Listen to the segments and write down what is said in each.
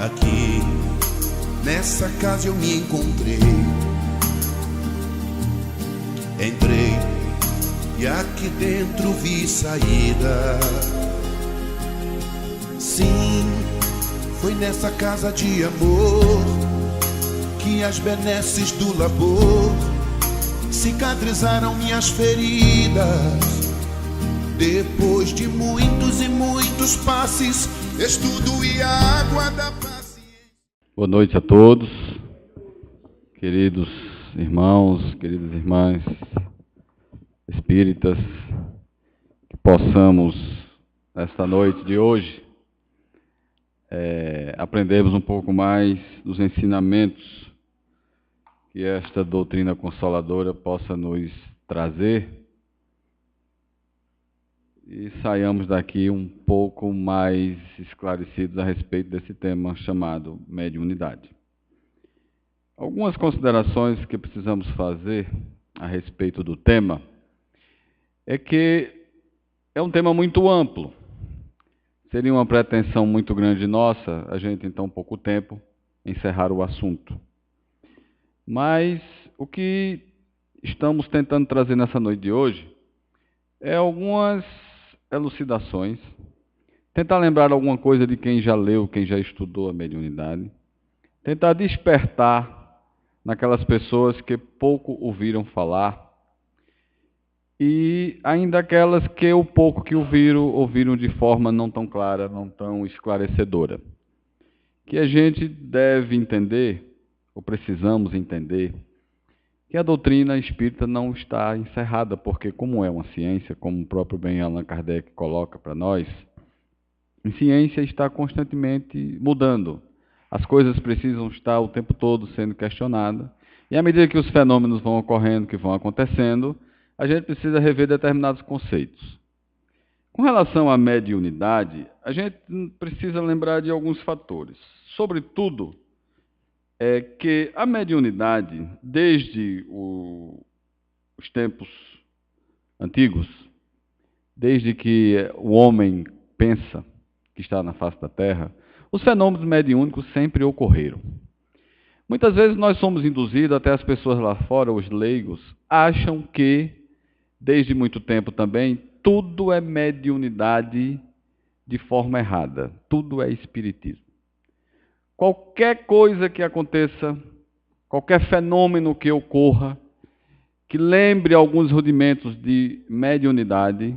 Aqui, nessa casa eu me encontrei. Entrei e aqui dentro vi saída. Sim, foi nessa casa de amor que as benesses do labor cicatrizaram minhas feridas. Depois de muitos e muitos passes, estudo e a água da paciência. Boa noite a todos, queridos irmãos, queridas irmãs espíritas, que possamos, nesta noite de hoje, aprendermos um pouco mais dos ensinamentos que esta doutrina consoladora possa nos trazer e saiamos daqui um pouco mais esclarecidos a respeito desse tema chamado mediunidade. Algumas considerações que precisamos fazer a respeito do tema é que é um tema muito amplo. Seria uma pretensão muito grande nossa a gente, em tão pouco tempo, encerrar o assunto. Mas o que estamos tentando trazer nessa noite de hoje é algumas elucidações, tentar lembrar alguma coisa de quem já leu, quem já estudou a mediunidade, tentar despertar naquelas pessoas que pouco ouviram falar e ainda aquelas que o pouco que ouviram de forma não tão clara, não tão esclarecedora. Que a gente deve entender, ou precisamos entender, que a doutrina espírita não está encerrada, porque como é uma ciência, como o próprio bem Allan Kardec coloca para nós, a ciência está constantemente mudando. As coisas precisam estar o tempo todo sendo questionadas, e à medida que os fenômenos vão ocorrendo, que vão acontecendo, a gente precisa rever determinados conceitos. Com relação à mediunidade, a gente precisa lembrar de alguns fatores. Sobretudo, é que a mediunidade, desde os tempos antigos, desde que o homem pensa que está na face da Terra, os fenômenos mediúnicos sempre ocorreram. Muitas vezes nós somos induzidos, até as pessoas lá fora, os leigos, acham que, desde muito tempo também, tudo é mediunidade de forma errada, tudo é espiritismo. Qualquer coisa que aconteça, qualquer fenômeno que ocorra, que lembre alguns rudimentos de mediunidade,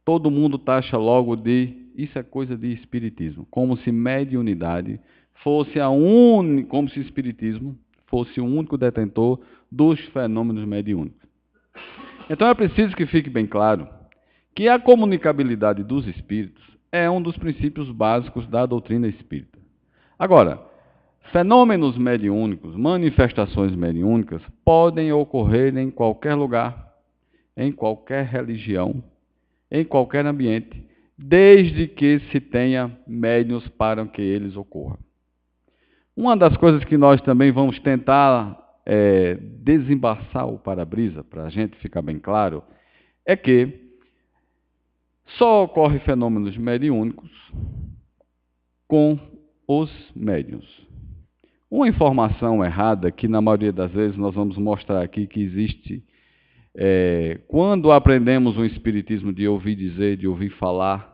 todo mundo taxa logo de isso é coisa de espiritismo, como se mediunidade fosse como se o espiritismo fosse o único detentor dos fenômenos mediúnicos. Então é preciso que fique bem claro que a comunicabilidade dos espíritos é um dos princípios básicos da doutrina espírita. Agora, fenômenos mediúnicos, manifestações mediúnicas, podem ocorrer em qualquer lugar, em qualquer religião, em qualquer ambiente, desde que se tenha médiuns para que eles ocorram. Uma das coisas que nós também vamos tentar desembaçar o para-brisa, para a gente ficar bem claro, é que só ocorrem fenômenos mediúnicos com os médiuns. Uma informação errada, que na maioria das vezes nós vamos mostrar aqui que existe, quando aprendemos o espiritismo de ouvir dizer, de ouvir falar,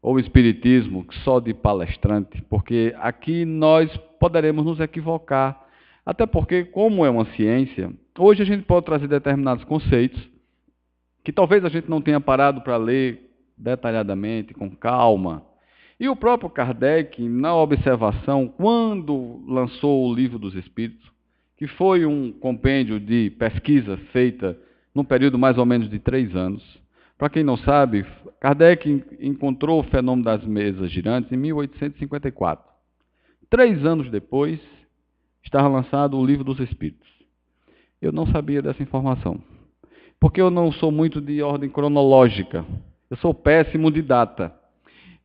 ou espiritismo só de palestrante, porque aqui nós poderemos nos equivocar, até porque, como é uma ciência, hoje a gente pode trazer determinados conceitos que talvez a gente não tenha parado para ler detalhadamente, com calma. E o próprio Kardec, na observação, quando lançou o Livro dos Espíritos, que foi um compêndio de pesquisa feita num período mais ou menos de 3 anos. Para quem não sabe, Kardec encontrou o fenômeno das mesas girantes em 1854. 3 anos depois, estava lançado o Livro dos Espíritos. Eu não sabia dessa informação, porque eu não sou muito de ordem cronológica. Eu sou péssimo de data.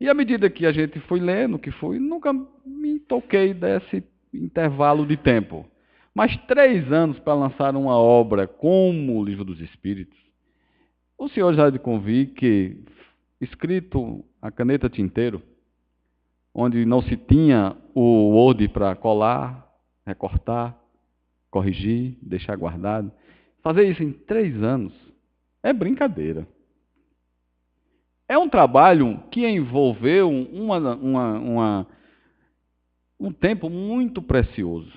E à medida que a gente foi lendo, nunca me toquei desse intervalo de tempo. Mas 3 anos para lançar uma obra como o Livro dos Espíritos, o senhor já há de convir que, escrito a caneta tinteiro, onde não se tinha o Word para colar, recortar, corrigir, deixar guardado. Fazer isso em 3 anos é brincadeira. É um trabalho que envolveu um tempo muito precioso.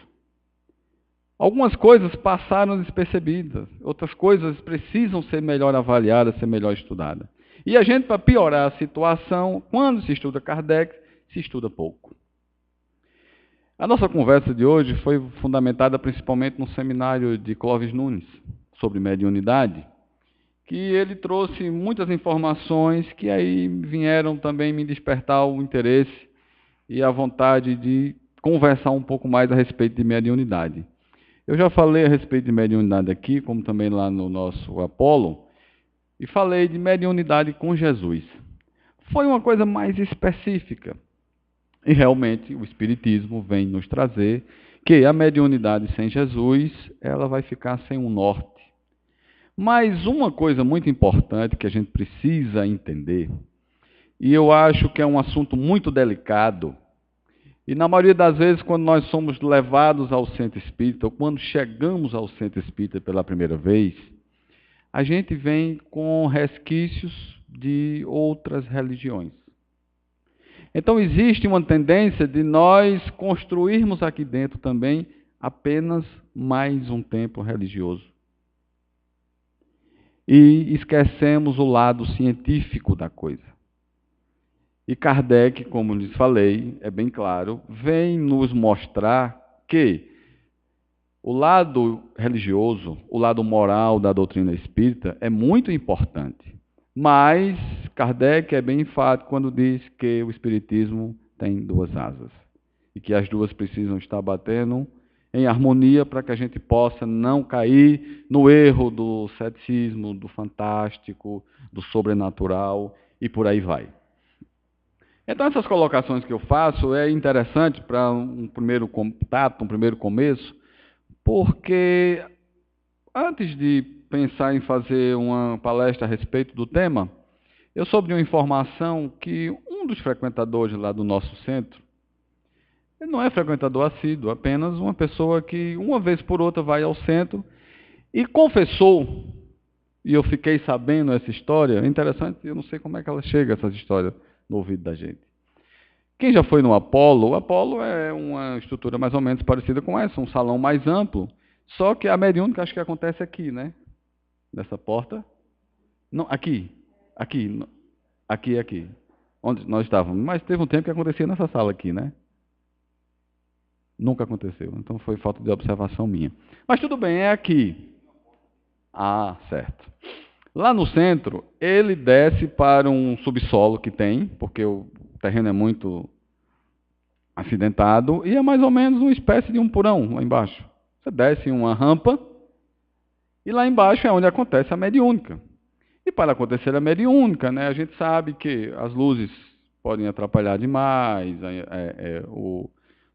Algumas coisas passaram despercebidas, outras coisas precisam ser melhor avaliadas, ser melhor estudadas. E a gente, para piorar a situação, quando se estuda Kardec, se estuda pouco. A nossa conversa de hoje foi fundamentada principalmente no seminário de Clóvis Nunes, sobre mediunidade, que ele trouxe muitas informações que aí vieram também me despertar o interesse e a vontade de conversar um pouco mais a respeito de mediunidade. Eu já falei a respeito de mediunidade aqui, como também lá no nosso Apolo, e falei de mediunidade com Jesus. Foi uma coisa mais específica. E realmente o Espiritismo vem nos trazer que a mediunidade sem Jesus, ela vai ficar sem um norte. Mas uma coisa muito importante que a gente precisa entender, e eu acho que é um assunto muito delicado, e na maioria das vezes, quando nós somos levados ao centro espírita, ou quando chegamos ao centro espírita pela primeira vez, a gente vem com resquícios de outras religiões. Então existe uma tendência de nós construirmos aqui dentro também apenas mais um templo religioso. E esquecemos o lado científico da coisa. E Kardec, como lhes falei, é bem claro, vem nos mostrar que o lado religioso, o lado moral da doutrina espírita é muito importante. Mas Kardec é bem enfático quando diz que o Espiritismo tem 2 asas. E que as duas precisam estar batendo em harmonia para que a gente possa não cair no erro do ceticismo, do fantástico, do sobrenatural e por aí vai. Então essas colocações que eu faço é interessante para um primeiro contato, um primeiro começo, porque antes de pensar em fazer uma palestra a respeito do tema, eu soube de uma informação que um dos frequentadores lá do nosso centro, ele não é frequentador assíduo, apenas uma pessoa que uma vez por outra vai ao centro e confessou, e eu fiquei sabendo essa história, é interessante, eu não sei como é que ela chega, essas histórias, no ouvido da gente. Quem já foi no Apolo, o Apolo é uma estrutura mais ou menos parecida com essa, um salão mais amplo, só que a mediúnica acho que acontece aqui, né? Nessa porta. Não, aqui, onde nós estávamos. Mas teve um tempo que acontecia nessa sala aqui, né? Nunca aconteceu, então foi falta de observação minha. Mas tudo bem, é aqui. Ah, certo. Lá no centro, ele desce para um subsolo que tem, porque o terreno é muito acidentado, e é mais ou menos uma espécie de um porão lá embaixo. Você desce em uma rampa, e lá embaixo é onde acontece a mediúnica. E para acontecer a mediúnica, né, a gente sabe que as luzes podem atrapalhar demais,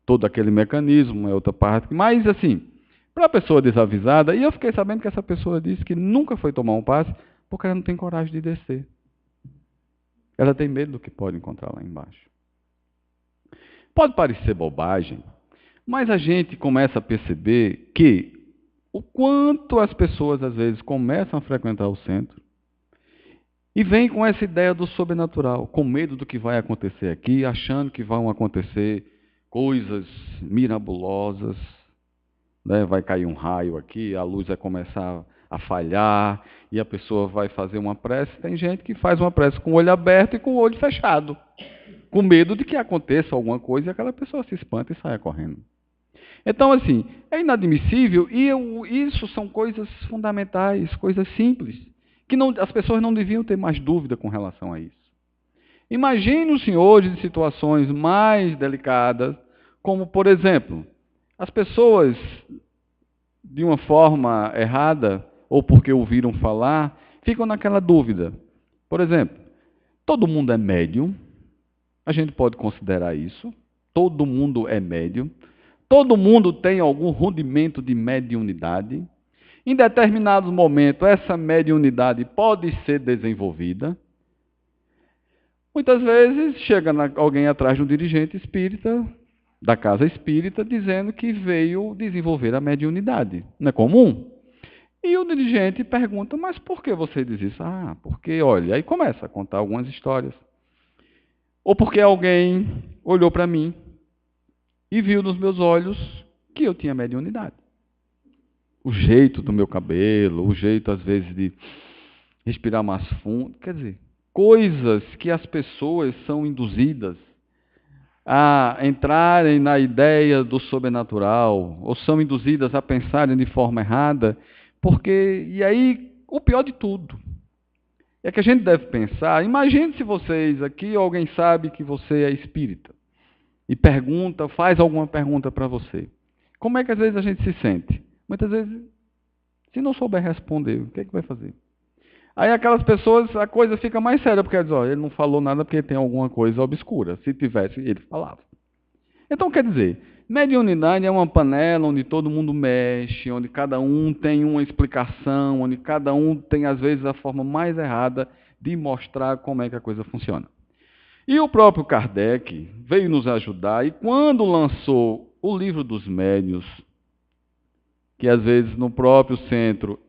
todo aquele mecanismo é outra parte. Mas, assim, para a pessoa desavisada, e eu fiquei sabendo que essa pessoa disse que nunca foi tomar um passe porque ela não tem coragem de descer. Ela tem medo do que pode encontrar lá embaixo. Pode parecer bobagem, mas a gente começa a perceber que o quanto as pessoas, às vezes, começam a frequentar o centro e vêm com essa ideia do sobrenatural, com medo do que vai acontecer aqui, achando que vão acontecer coisas mirabolosas, né? Vai cair um raio aqui, a luz vai começar a falhar e a pessoa vai fazer uma prece. Tem gente que faz uma prece com o olho aberto e com o olho fechado, com medo de que aconteça alguma coisa e aquela pessoa se espanta e saia correndo. Então, assim, é inadmissível e isso são coisas fundamentais, coisas simples, que as pessoas não deviam ter mais dúvida com relação a isso. Imagine o senhor de situações mais delicadas, como, por exemplo, as pessoas, de uma forma errada, ou porque ouviram falar, ficam naquela dúvida. Por exemplo, todo mundo é médium, a gente pode considerar isso, todo mundo é médium, todo mundo tem algum rudimento de mediunidade. Em determinados momentos, essa mediunidade pode ser desenvolvida. Muitas vezes chega alguém atrás de um dirigente espírita, da casa espírita, dizendo que veio desenvolver a mediunidade. Não é comum? E o dirigente pergunta, mas por que você diz isso? Ah, porque, olha, aí começa a contar algumas histórias. Ou porque alguém olhou para mim e viu nos meus olhos que eu tinha mediunidade. O jeito do meu cabelo, o jeito, às vezes, de respirar mais fundo. Quer dizer, coisas que as pessoas são induzidas a entrarem na ideia do sobrenatural, ou são induzidas a pensarem de forma errada, porque, e aí, o pior de tudo, é que a gente deve pensar, imagine se vocês aqui, alguém sabe que você é espírita, e pergunta, faz alguma pergunta para você. Como é que às vezes a gente se sente? Muitas vezes, se não souber responder, o que é que vai fazer? Aí aquelas pessoas, a coisa fica mais séria, porque diz, ele não falou nada porque tem alguma coisa obscura. Se tivesse, ele falava. Então, quer dizer, mediunidade é uma panela onde todo mundo mexe, onde cada um tem uma explicação, onde cada um tem, às vezes, a forma mais errada de mostrar como é que a coisa funciona. E o próprio Kardec veio nos ajudar, e quando lançou o Livro dos Médiuns, que às vezes no próprio centro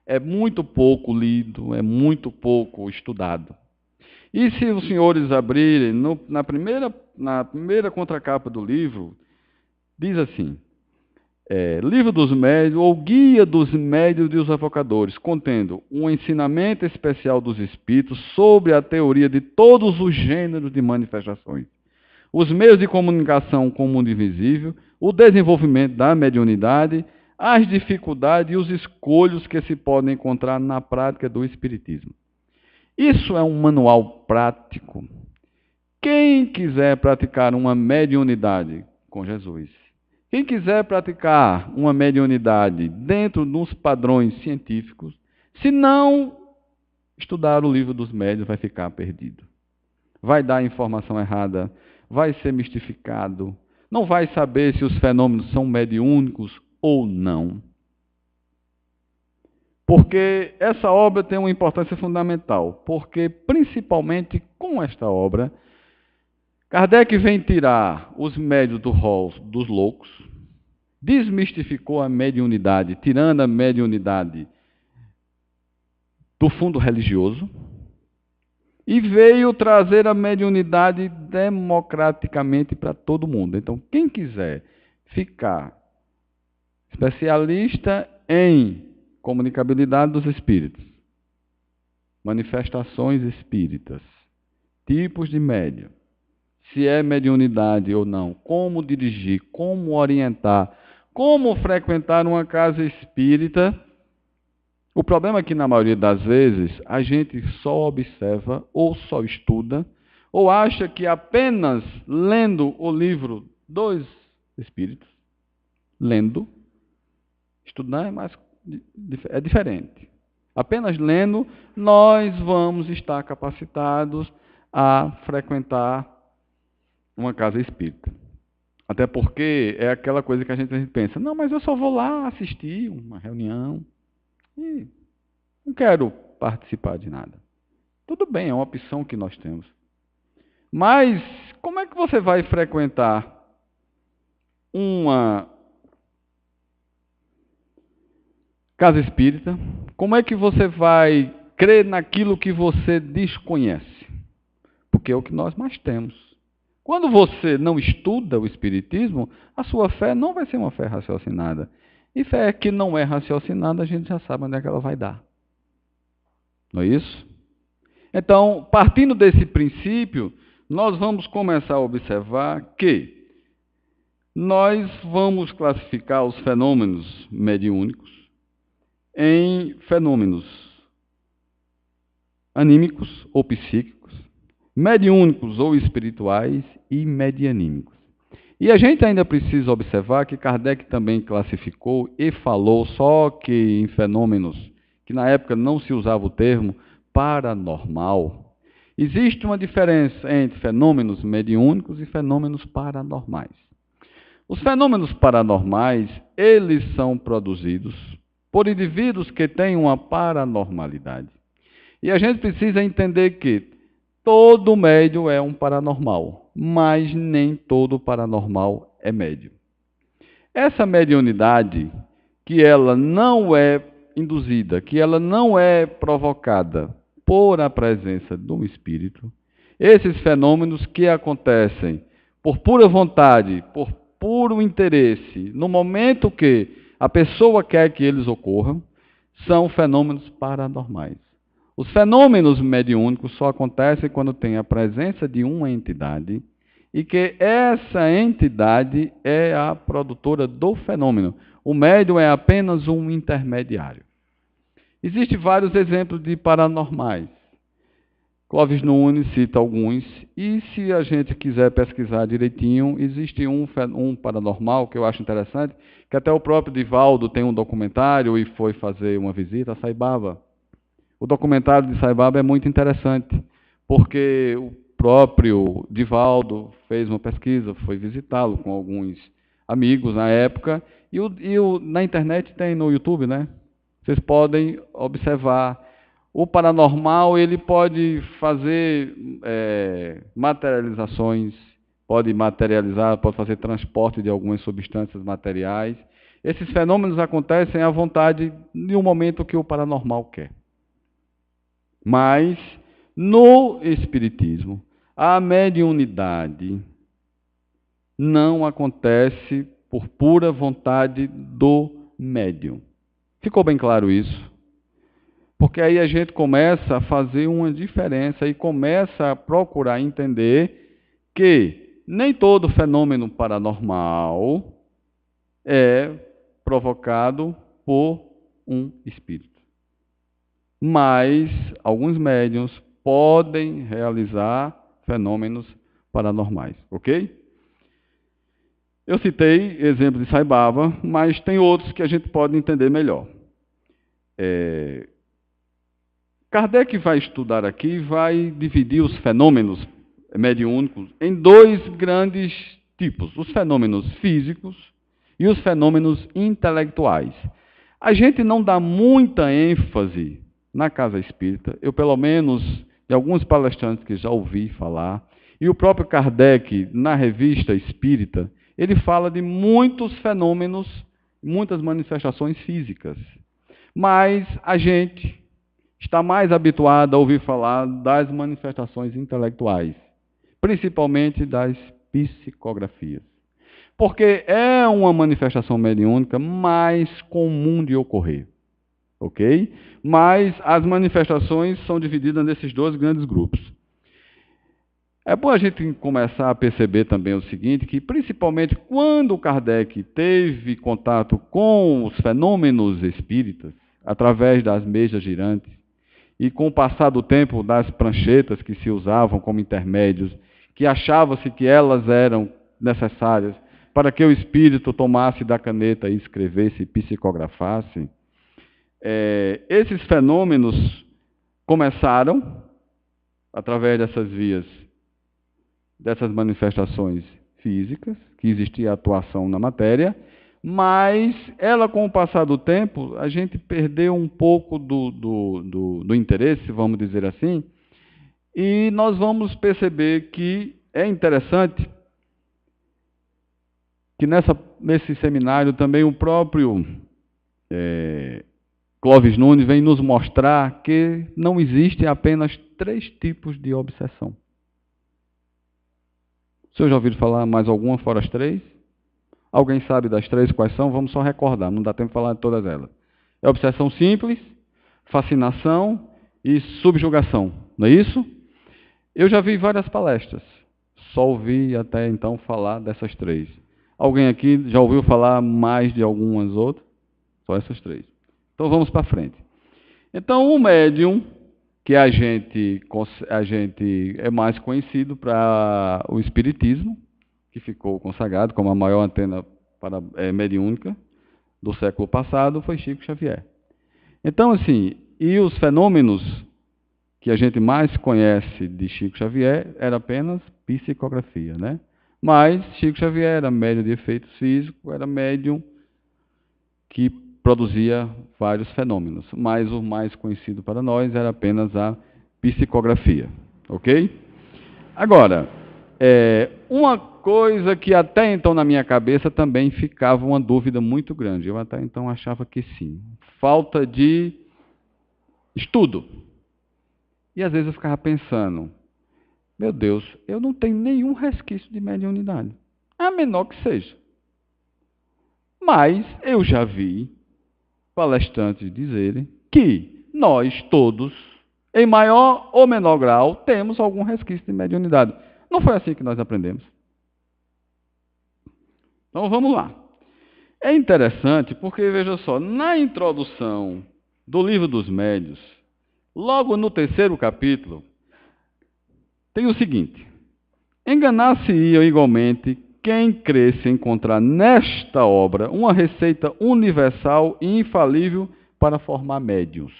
é muito pouco lido, é muito pouco estudado. E se os senhores abrirem, na primeira contracapa do livro, diz assim, Livro dos Médiuns, ou Guia dos Médiuns e dos Evocadores, contendo um ensinamento especial dos espíritos sobre a teoria de todos os gêneros de manifestações, os meios de comunicação com o mundo invisível, o desenvolvimento da mediunidade, as dificuldades e os escolhos que se podem encontrar na prática do espiritismo. Isso é um manual prático. Quem quiser praticar uma mediunidade com Jesus, quem quiser praticar uma mediunidade dentro dos padrões científicos, se não estudar o Livro dos Médiuns, vai ficar perdido. Vai dar informação errada, vai ser mistificado, não vai saber se os fenômenos são mediúnicos ou não. Porque essa obra tem uma importância fundamental, porque principalmente com esta obra, Kardec vem tirar os médiuns do rol dos loucos, desmistificou a mediunidade, tirando a mediunidade do fundo religioso, e veio trazer a mediunidade democraticamente para todo mundo. Então, quem quiser ficar especialista em comunicabilidade dos espíritos, manifestações espíritas, tipos de médium, se é mediunidade ou não, como dirigir, como orientar, como frequentar uma casa espírita. O problema é que, na maioria das vezes, a gente só observa ou só estuda, ou acha que apenas lendo o livro dos espíritos, lendo, estudar é diferente. Apenas lendo, nós vamos estar capacitados a frequentar uma casa espírita. Até porque é aquela coisa que a gente pensa, não, mas eu só vou lá assistir uma reunião e não quero participar de nada. Tudo bem, é uma opção que nós temos. Mas como é que você vai frequentar uma casa espírita? Como é que você vai crer naquilo que você desconhece? Porque é o que nós mais temos. Quando você não estuda o espiritismo, a sua fé não vai ser uma fé raciocinada. E fé que não é raciocinada, a gente já sabe onde é que ela vai dar. Não é isso? Então, partindo desse princípio, nós vamos começar a observar que nós vamos classificar os fenômenos mediúnicos em fenômenos anímicos ou psíquicos, mediúnicos ou espirituais e medianímicos. E a gente ainda precisa observar que Kardec também classificou e falou só que em fenômenos, que na época não se usava o termo paranormal. Existe uma diferença entre fenômenos mediúnicos e fenômenos paranormais. Os fenômenos paranormais, eles são produzidos por indivíduos que têm uma paranormalidade. E a gente precisa entender que todo médium é um paranormal, mas nem todo paranormal é médium. Essa mediunidade, que ela não é induzida, que ela não é provocada por a presença de um espírito, esses fenômenos que acontecem por pura vontade, por puro interesse, no momento que a pessoa quer que eles ocorram, são fenômenos paranormais. Os fenômenos mediúnicos só acontecem quando tem a presença de uma entidade e que essa entidade é a produtora do fenômeno. O médium é apenas um intermediário. Existem vários exemplos de paranormais. Clóvis Nunes cita alguns, e se a gente quiser pesquisar direitinho, existe um paranormal que eu acho interessante, que até o próprio Divaldo tem um documentário e foi fazer uma visita a Saibaba. O documentário de Saibaba é muito interessante, porque o próprio Divaldo fez uma pesquisa, foi visitá-lo com alguns amigos na época, e na internet tem no YouTube, né? Vocês podem observar. O paranormal, ele pode fazer materializações, pode materializar, pode fazer transporte de algumas substâncias materiais. Esses fenômenos acontecem à vontade de um momento que o paranormal quer. Mas, no Espiritismo, a mediunidade não acontece por pura vontade do médium. Ficou bem claro isso? Porque aí a gente começa a fazer uma diferença e começa a procurar entender que nem todo fenômeno paranormal é provocado por um espírito. Mas alguns médiuns podem realizar fenômenos paranormais, ok? Eu citei exemplo de Saibaba, mas tem outros que a gente pode entender melhor. Kardec vai estudar aqui, vai dividir os fenômenos mediúnicos em dois grandes tipos, os fenômenos físicos e os fenômenos intelectuais. A gente não dá muita ênfase na casa espírita, eu pelo menos, de alguns palestrantes que já ouvi falar, e o próprio Kardec, na revista Espírita, ele fala de muitos fenômenos, muitas manifestações físicas. Mas a gente está mais habituado a ouvir falar das manifestações intelectuais, principalmente das psicografias. Porque é uma manifestação mediúnica mais comum de ocorrer, ok? Mas as manifestações são divididas nesses dois grandes grupos. É bom a gente começar a perceber também o seguinte, que principalmente quando Kardec teve contato com os fenômenos espíritas, através das mesas girantes, e com o passar do tempo das pranchetas que se usavam como intermédios, que achava-se que elas eram necessárias para que o espírito tomasse da caneta e escrevesse e psicografasse, esses fenômenos começaram, através dessas vias, dessas manifestações físicas, que existia atuação na matéria, mas ela, com o passar do tempo, a gente perdeu um pouco do interesse, vamos dizer assim, e nós vamos perceber que é interessante que nesse seminário também o próprio Clóvis Nunes vem nos mostrar que não existem apenas 3 tipos de obsessão. Vocês já ouviram falar mais alguma fora as 3? Alguém sabe das 3 quais são? Vamos só recordar, não dá tempo de falar de todas elas. É obsessão simples, fascinação e subjugação, não é isso? Eu já vi várias palestras, só ouvi até então falar dessas 3. Alguém aqui já ouviu falar mais de algumas outras? Só essas 3. Então vamos para frente. Então o médium, que a gente é mais conhecido para o espiritismo, que ficou consagrado como a maior antena mediúnica do século passado, foi Chico Xavier. Então, assim, e os fenômenos que a gente mais conhece de Chico Xavier era apenas psicografia, né? Mas Chico Xavier era médium de efeitos físicos, era médium que produzia vários fenômenos, mas o mais conhecido para nós era apenas a psicografia, ok? Agora, uma coisa que até então na minha cabeça também ficava uma dúvida muito grande. Eu até então achava que sim. Falta de estudo. E às vezes eu ficava pensando, meu Deus, eu não tenho nenhum resquício de mediunidade. A menor que seja. Mas eu já vi palestrantes dizerem que nós todos, em maior ou menor grau, temos algum resquício de mediunidade. Não foi assim que nós aprendemos. Então vamos lá. É interessante porque, veja só, na introdução do Livro dos Médiuns, logo no 3º capítulo, tem o seguinte: enganar-se-ia igualmente quem cresce encontrar nesta obra uma receita universal e infalível para formar médiuns.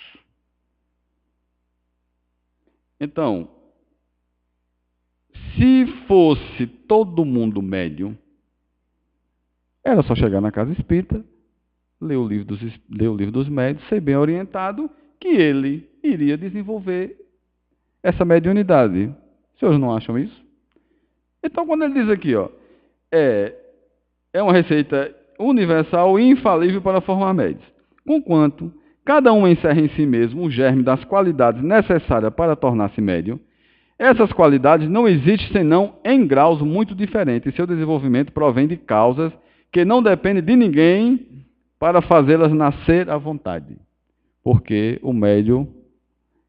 Então, se fosse todo mundo médium, era só chegar na casa espírita, ler o livro dos médiuns, ser bem orientado, que ele iria desenvolver essa mediunidade. Os senhores não acham isso? Então, quando ele diz aqui, ó, é uma receita universal e infalível para formar médios, conquanto cada um encerra em si mesmo o germe das qualidades necessárias para tornar-se médium, essas qualidades não existem senão em graus muito diferentes, e seu desenvolvimento provém de causas que não dependem de ninguém para fazê-las nascer à vontade. Porque o médium,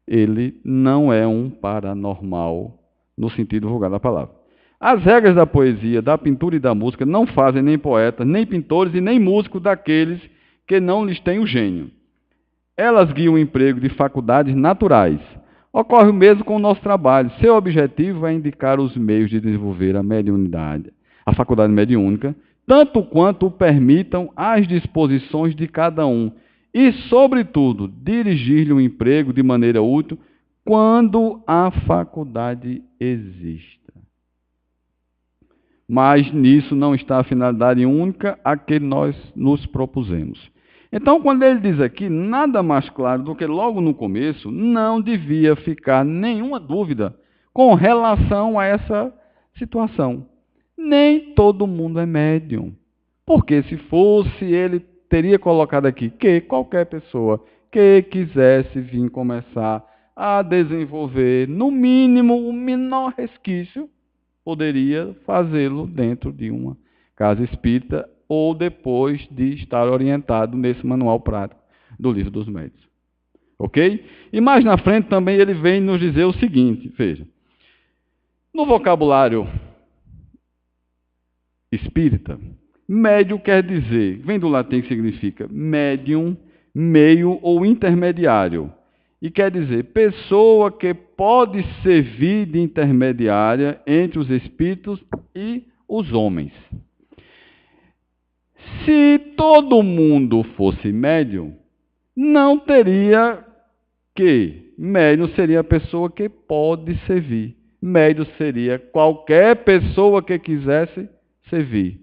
ele não é um paranormal no sentido vulgar da palavra. As regras da poesia, da pintura e da música não fazem nem poetas, nem pintores e nem músicos daqueles que não lhes têm o gênio. Elas guiam o emprego de faculdades naturais. Ocorre o mesmo com o nosso trabalho. Seu objetivo é indicar os meios de desenvolver a mediunidade, a faculdade mediúnica, tanto quanto o permitam as disposições de cada um, e, sobretudo, dirigir-lhe o emprego de maneira útil quando a faculdade exista. Mas nisso não está a finalidade única a que nós nos propusemos. Então, quando ele diz aqui, nada mais claro do que logo no começo, não devia ficar nenhuma dúvida com relação a essa situação. Nem todo mundo é médium. Porque se fosse, ele teria colocado aqui que qualquer pessoa que quisesse vir começar a desenvolver, no mínimo, o menor resquício, poderia fazê-lo dentro de uma casa espírita ou depois de estar orientado nesse manual prático do Livro dos Médiuns. Ok? E mais na frente também ele vem nos dizer o seguinte, veja. No vocabulário espírita, médium quer dizer, vem do latim que significa médium, meio ou intermediário. E quer dizer, pessoa que pode servir de intermediária entre os espíritos e os homens. Se todo mundo fosse médium, não teria que. Médium seria a pessoa que pode servir. Médium seria qualquer pessoa que quisesse servir.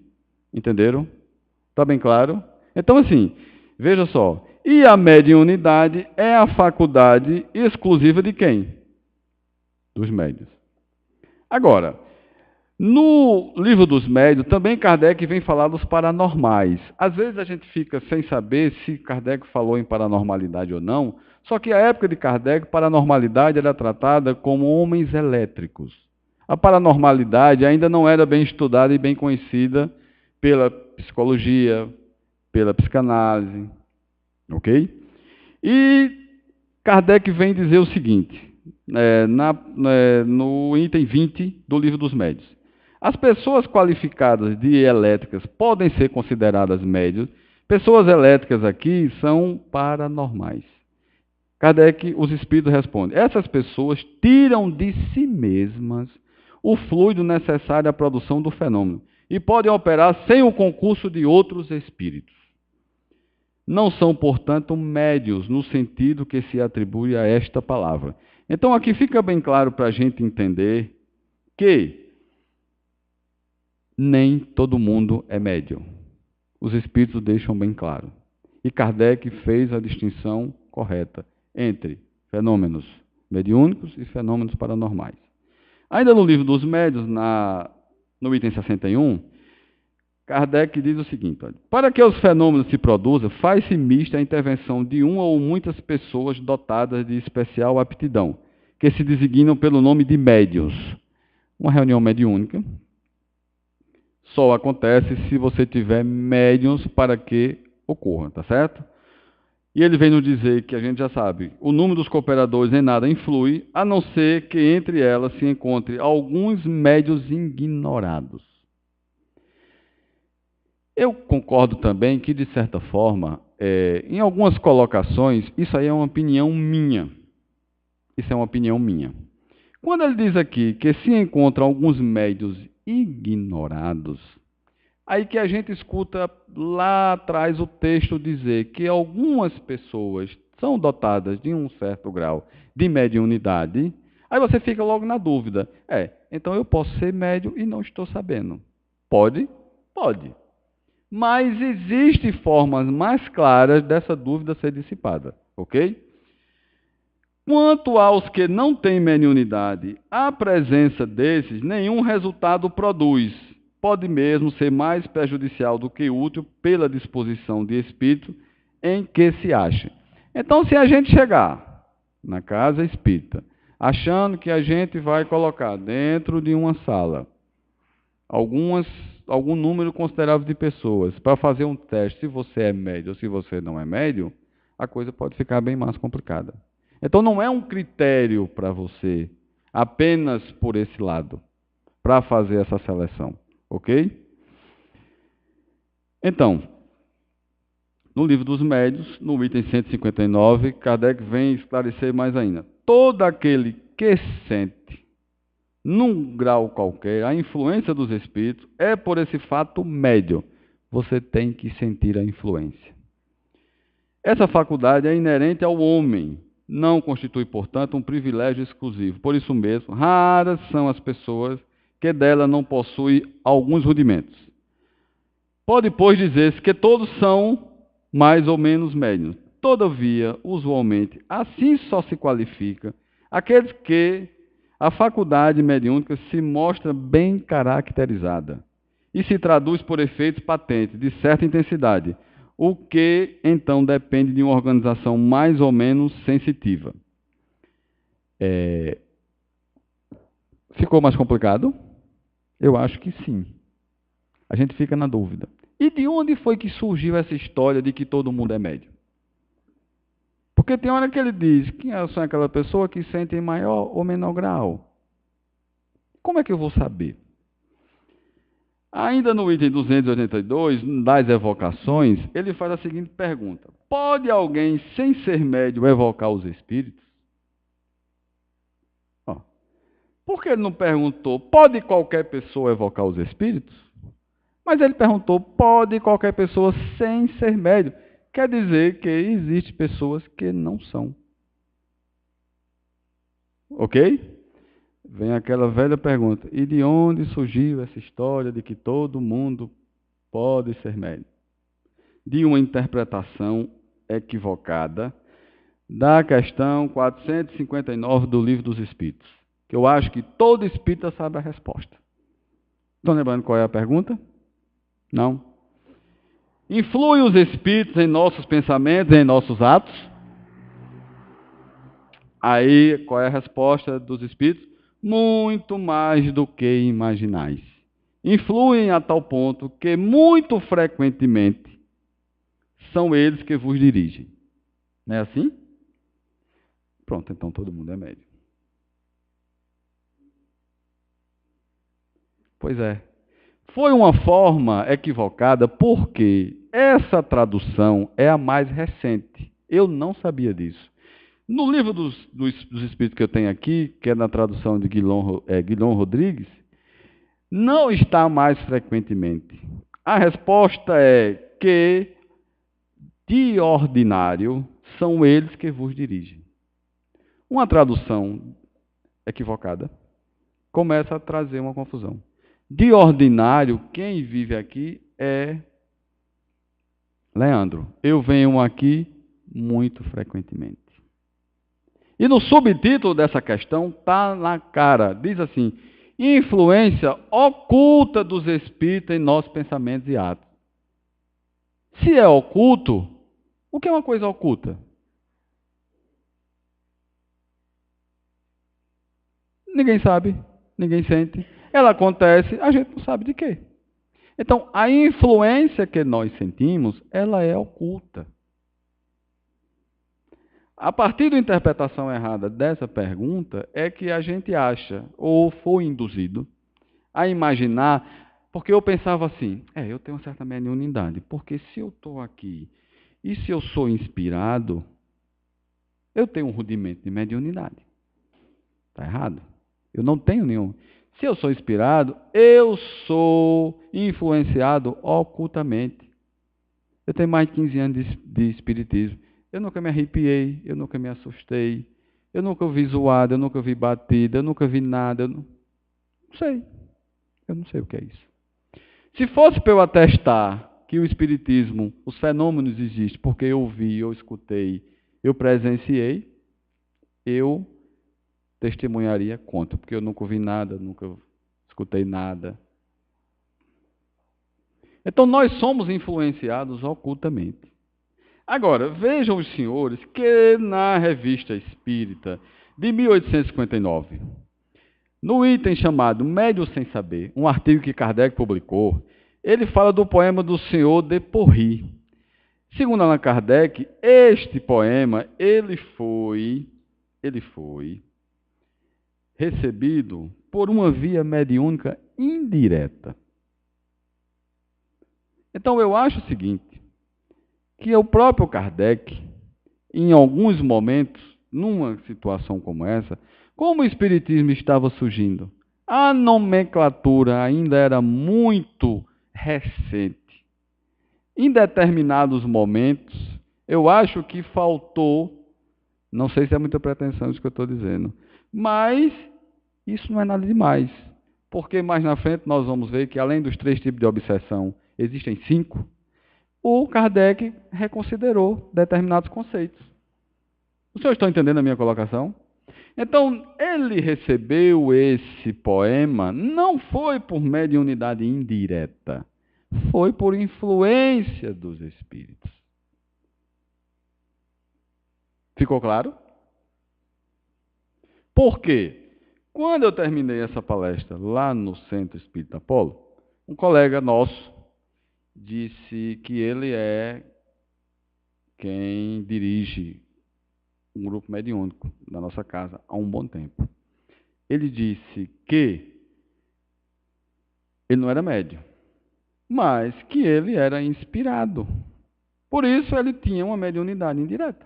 Entenderam? Está bem claro? Então, assim, veja só. E a mediunidade é a faculdade exclusiva de quem? Dos médiuns. Agora, no Livro dos Médiuns, também Kardec vem falar dos paranormais. Às vezes a gente fica sem saber se Kardec falou em paranormalidade ou não, só que a época de Kardec, paranormalidade era tratada como homens elétricos. A paranormalidade ainda não era bem estudada e bem conhecida pela psicologia, pela psicanálise. Ok? E Kardec vem dizer o seguinte, no item 20 do Livro dos Médiuns. As pessoas qualificadas de elétricas podem ser consideradas médiuns. Pessoas elétricas aqui são paranormais. Kardec, os espíritos respondem, essas pessoas tiram de si mesmas o fluido necessário à produção do fenômeno e podem operar sem o concurso de outros espíritos. Não são, portanto, médios no sentido que se atribui a esta palavra. Então, aqui fica bem claro para a gente entender que nem todo mundo é médium. Os espíritos deixam bem claro. E Kardec fez a distinção correta entre fenômenos mediúnicos e fenômenos paranormais. Ainda no livro dos médiuns, no item 61, Kardec diz o seguinte: olha, para que os fenômenos se produzam, faz-se mista a intervenção de uma ou muitas pessoas dotadas de especial aptidão, que se designam pelo nome de médiuns. Uma reunião mediúnica só acontece se você tiver médiuns para que ocorra, tá certo? E ele vem nos dizer que a gente já sabe, o número dos cooperadores em nada influi, a não ser que entre elas se encontre alguns médiuns ignorados. Eu concordo também que, de certa forma, em algumas colocações, isso aí é uma opinião minha. Isso é uma opinião minha. Quando ele diz aqui que se encontram alguns médiuns ignorados, aí que a gente escuta lá atrás o texto dizer que algumas pessoas são dotadas de um certo grau de mediunidade, aí você fica logo na dúvida. Então eu posso ser médium e não estou sabendo. Pode? Pode. Mas existem formas mais claras dessa dúvida ser dissipada, ok? Quanto aos que não têm mediunidade, a presença desses nenhum resultado produz. Pode mesmo ser mais prejudicial do que útil pela disposição de espírito em que se ache. Então, se a gente chegar na casa espírita, achando que a gente vai colocar dentro de uma sala algum número considerável de pessoas para fazer um teste se você é médio ou se você não é médio, a coisa pode ficar bem mais complicada. Então não é um critério para você apenas por esse lado, para fazer essa seleção, ok? Então, no livro dos médiuns, no item 159, Kardec vem esclarecer mais ainda. Todo aquele que sente num grau qualquer, a influência dos espíritos é por esse fato médio. Você tem que sentir a influência. Essa faculdade é inerente ao homem, não constitui, portanto, um privilégio exclusivo. Por isso mesmo, raras são as pessoas que dela não possuem alguns rudimentos. Pode, pois, dizer-se que todos são mais ou menos médiuns. Todavia, usualmente, assim só se qualifica aqueles que a faculdade mediúnica se mostra bem caracterizada e se traduz por efeitos patentes de certa intensidade, o que então depende de uma organização mais ou menos sensitiva. Ficou mais complicado? Eu acho que sim. A gente fica na dúvida. E de onde foi que surgiu essa história de que todo mundo é médium? Porque tem hora que ele diz que são aquela pessoa que sente em maior ou menor grau. Como é que eu vou saber? Ainda no item 282, das evocações, ele faz a seguinte pergunta: pode alguém, sem ser médium, evocar os espíritos? Por que ele não perguntou, pode qualquer pessoa evocar os espíritos? Mas ele perguntou, pode qualquer pessoa sem ser médium? Quer dizer que existem pessoas que não são. Ok? Vem aquela velha pergunta, e de onde surgiu essa história de que todo mundo pode ser médium? De uma interpretação equivocada da questão 459 do Livro dos Espíritos, que eu acho que todo espírita sabe a resposta. Estão lembrando qual é a pergunta? Não? Influem os espíritos em nossos pensamentos, em nossos atos? Aí, qual é a resposta dos espíritos? Muito mais do que imaginais. Influem a tal ponto que, muito frequentemente, são eles que vos dirigem. Não é assim? Pronto, então todo mundo é médium. Pois é. Foi uma forma equivocada porque essa tradução é a mais recente. Eu não sabia disso. No livro dos Espíritos que eu tenho aqui, que é na tradução de Guilhom Rodrigues, não está mais frequentemente. A resposta é que, de ordinário, são eles que vos dirigem. Uma tradução equivocada começa a trazer uma confusão. De ordinário, quem vive aqui é Leandro. Eu venho aqui muito frequentemente. E no subtítulo dessa questão está na cara, diz assim: influência oculta dos espíritos em nossos pensamentos e atos. Se é oculto, o que é uma coisa oculta? Ninguém sabe, ninguém sente. Ela acontece, a gente não sabe de quê. Então, a influência que nós sentimos, ela é oculta. A partir da interpretação errada dessa pergunta, é que a gente acha, ou foi induzido, a imaginar, porque eu pensava assim, eu tenho uma certa mediunidade, porque se eu estou aqui e se eu sou inspirado, eu tenho um rudimento de mediunidade. Está errado. Eu não tenho nenhum. Se eu sou inspirado, eu sou influenciado ocultamente. Eu tenho mais de 15 anos de espiritismo. Eu nunca me arrepiei, eu nunca me assustei, eu nunca vi zoada, eu nunca vi batida, eu nunca vi nada. Eu não sei. Eu não sei o que é isso. Se fosse para eu atestar que o espiritismo, os fenômenos existem porque eu vi, eu escutei, eu presenciei, eu testemunharia contra, porque eu nunca vi nada, nunca escutei nada. Então nós somos influenciados ocultamente. Agora, vejam os senhores que na Revista Espírita de 1859, no item chamado Médium Sem Saber, um artigo que Kardec publicou, ele fala do poema do senhor de Porry. Segundo Allan Kardec, este poema, ele foi recebido por uma via mediúnica indireta. Então eu acho o seguinte, que o próprio Kardec, em alguns momentos, numa situação como essa, como o Espiritismo estava surgindo, a nomenclatura ainda era muito recente. Em determinados momentos, eu acho que faltou, não sei se é muita pretensão isso que eu estou dizendo, mas isso não é nada demais, porque mais na frente nós vamos ver que além dos 3 tipos de obsessão, existem 5. O Kardec reconsiderou determinados conceitos. Os senhores estão entendendo a minha colocação? Então, ele recebeu esse poema, não foi por mediunidade indireta, foi por influência dos espíritos. Ficou claro? Por quê? Quando eu terminei essa palestra lá no Centro Espírita Apolo, um colega nosso disse que ele é quem dirige um grupo mediúnico da nossa casa há um bom tempo. Ele disse que ele não era médium, mas que ele era inspirado. Por isso ele tinha uma mediunidade indireta.